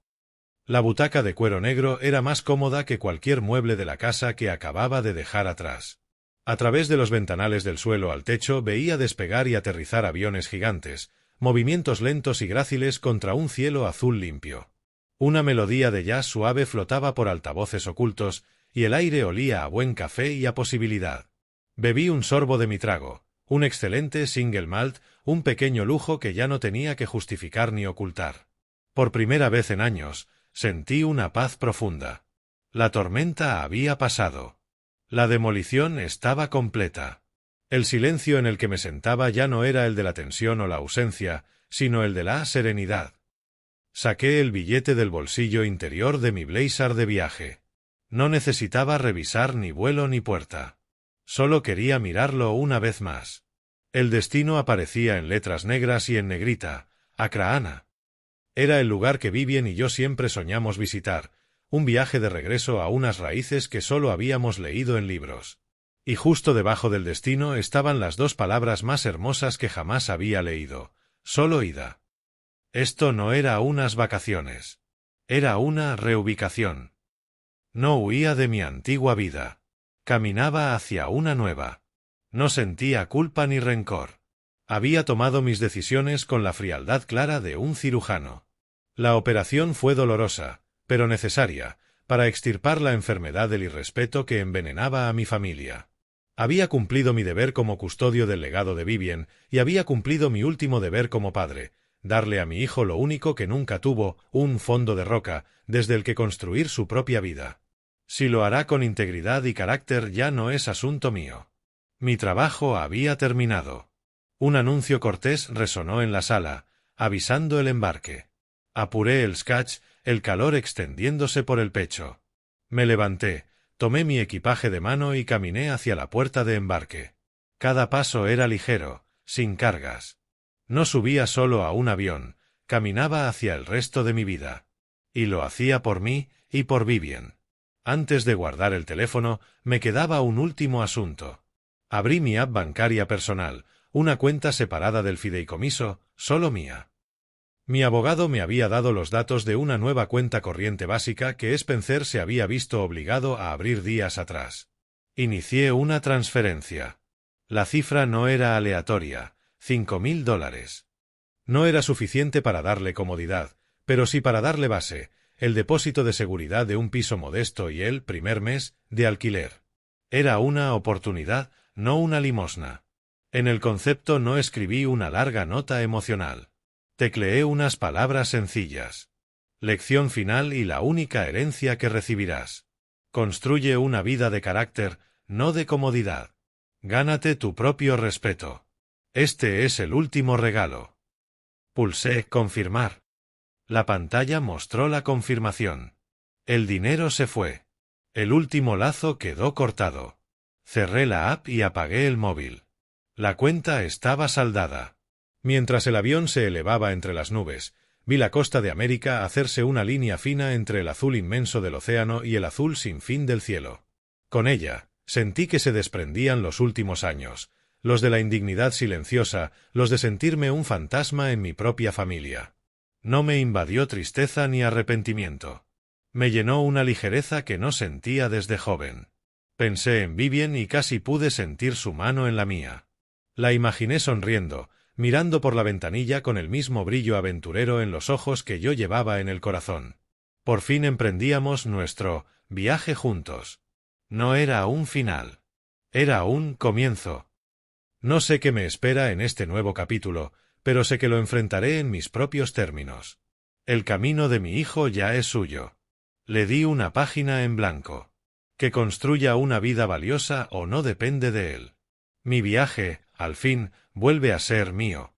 La butaca de cuero negro era más cómoda que cualquier mueble de la casa que acababa de dejar atrás. A través de los ventanales del suelo al techo veía despegar y aterrizar aviones gigantes, movimientos lentos y gráciles contra un cielo azul limpio. Una melodía de jazz suave flotaba por altavoces ocultos, y el aire olía a buen café y a posibilidad. Bebí un sorbo de mi trago, un excelente single malt, un pequeño lujo que ya no tenía que justificar ni ocultar. Por primera vez en años, sentí una paz profunda. La tormenta había pasado. La demolición estaba completa. El silencio en el que me sentaba ya no era el de la tensión o la ausencia, sino el de la serenidad. Saqué el billete del bolsillo interior de mi blazer de viaje. No necesitaba revisar ni vuelo ni puerta. Solo quería mirarlo una vez más. El destino aparecía en letras negras y en negrita, Acraana. Era el lugar que Vivien y yo siempre soñamos visitar, un viaje de regreso a unas raíces que solo habíamos leído en libros. Y justo debajo del destino estaban las 2 palabras más hermosas que jamás había leído, solo ida. Esto no era unas vacaciones. Era una reubicación. No huía de mi antigua vida. Caminaba hacia una nueva. No sentía culpa ni rencor. Había tomado mis decisiones con la frialdad clara de un cirujano. La operación fue dolorosa, pero necesaria, para extirpar la enfermedad del irrespeto que envenenaba a mi familia. Había cumplido mi deber como custodio del legado de Vivien y había cumplido mi último deber como padre, darle a mi hijo lo único que nunca tuvo, un fondo de roca, desde el que construir su propia vida. Si lo hará con integridad y carácter ya no es asunto mío. Mi trabajo había terminado. Un anuncio cortés resonó en la sala, avisando el embarque. Apuré el scotch, el calor extendiéndose por el pecho. Me levanté, tomé mi equipaje de mano y caminé hacia la puerta de embarque. Cada paso era ligero, sin cargas. No subía solo a un avión, caminaba hacia el resto de mi vida. Y lo hacía por mí y por Vivien. Antes de guardar el teléfono, me quedaba un último asunto. Abrí mi app bancaria personal, una cuenta separada del fideicomiso, solo mía. Mi abogado me había dado los datos de una nueva cuenta corriente básica que Spencer se había visto obligado a abrir días atrás. Inicié una transferencia. La cifra no era aleatoria, $5.000. No era suficiente para darle comodidad, pero sí para darle base, el depósito de seguridad de un piso modesto y el primer mes de alquiler. Era una oportunidad, no una limosna. En el concepto no escribí una larga nota emocional. Tecleé unas palabras sencillas. Lección final y la única herencia que recibirás. Construye una vida de carácter, no de comodidad. Gánate tu propio respeto. Este es el último regalo. Pulsé confirmar. La pantalla mostró la confirmación. El dinero se fue. El último lazo quedó cortado. Cerré la app y apagué el móvil. La cuenta estaba saldada. Mientras el avión se elevaba entre las nubes, vi la costa de América hacerse una línea fina entre el azul inmenso del océano y el azul sin fin del cielo. Con ella, sentí que se desprendían los últimos años, los de la indignidad silenciosa, los de sentirme un fantasma en mi propia familia. No me invadió tristeza ni arrepentimiento. Me llenó una ligereza que no sentía desde joven. Pensé en Vivien y casi pude sentir su mano en la mía. La imaginé sonriendo, mirando por la ventanilla con el mismo brillo aventurero en los ojos que yo llevaba en el corazón. Por fin emprendíamos nuestro viaje juntos. No era un final. Era un comienzo. No sé qué me espera en este nuevo capítulo, pero sé que lo enfrentaré en mis propios términos. El camino de mi hijo ya es suyo. Le di una página en blanco. Que construya una vida valiosa o no depende de él. Mi viaje, al fin, vuelve a ser mío.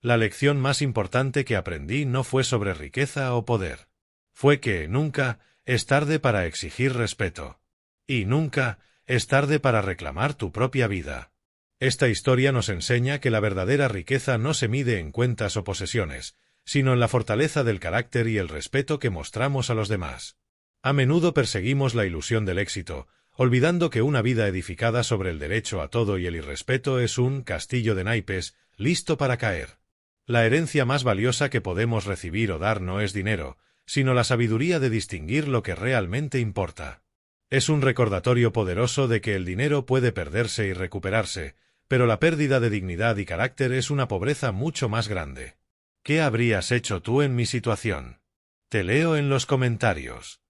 La lección más importante que aprendí no fue sobre riqueza o poder. Fue que nunca es tarde para exigir respeto. Y nunca es tarde para reclamar tu propia vida. Esta historia nos enseña que la verdadera riqueza no se mide en cuentas o posesiones, sino en la fortaleza del carácter y el respeto que mostramos a los demás. A menudo perseguimos la ilusión del éxito, olvidando que una vida edificada sobre el derecho a todo y el irrespeto es un castillo de naipes, listo para caer. La herencia más valiosa que podemos recibir o dar no es dinero, sino la sabiduría de distinguir lo que realmente importa. Es un recordatorio poderoso de que el dinero puede perderse y recuperarse, pero la pérdida de dignidad y carácter es una pobreza mucho más grande. ¿Qué habrías hecho tú en mi situación? Te leo en los comentarios.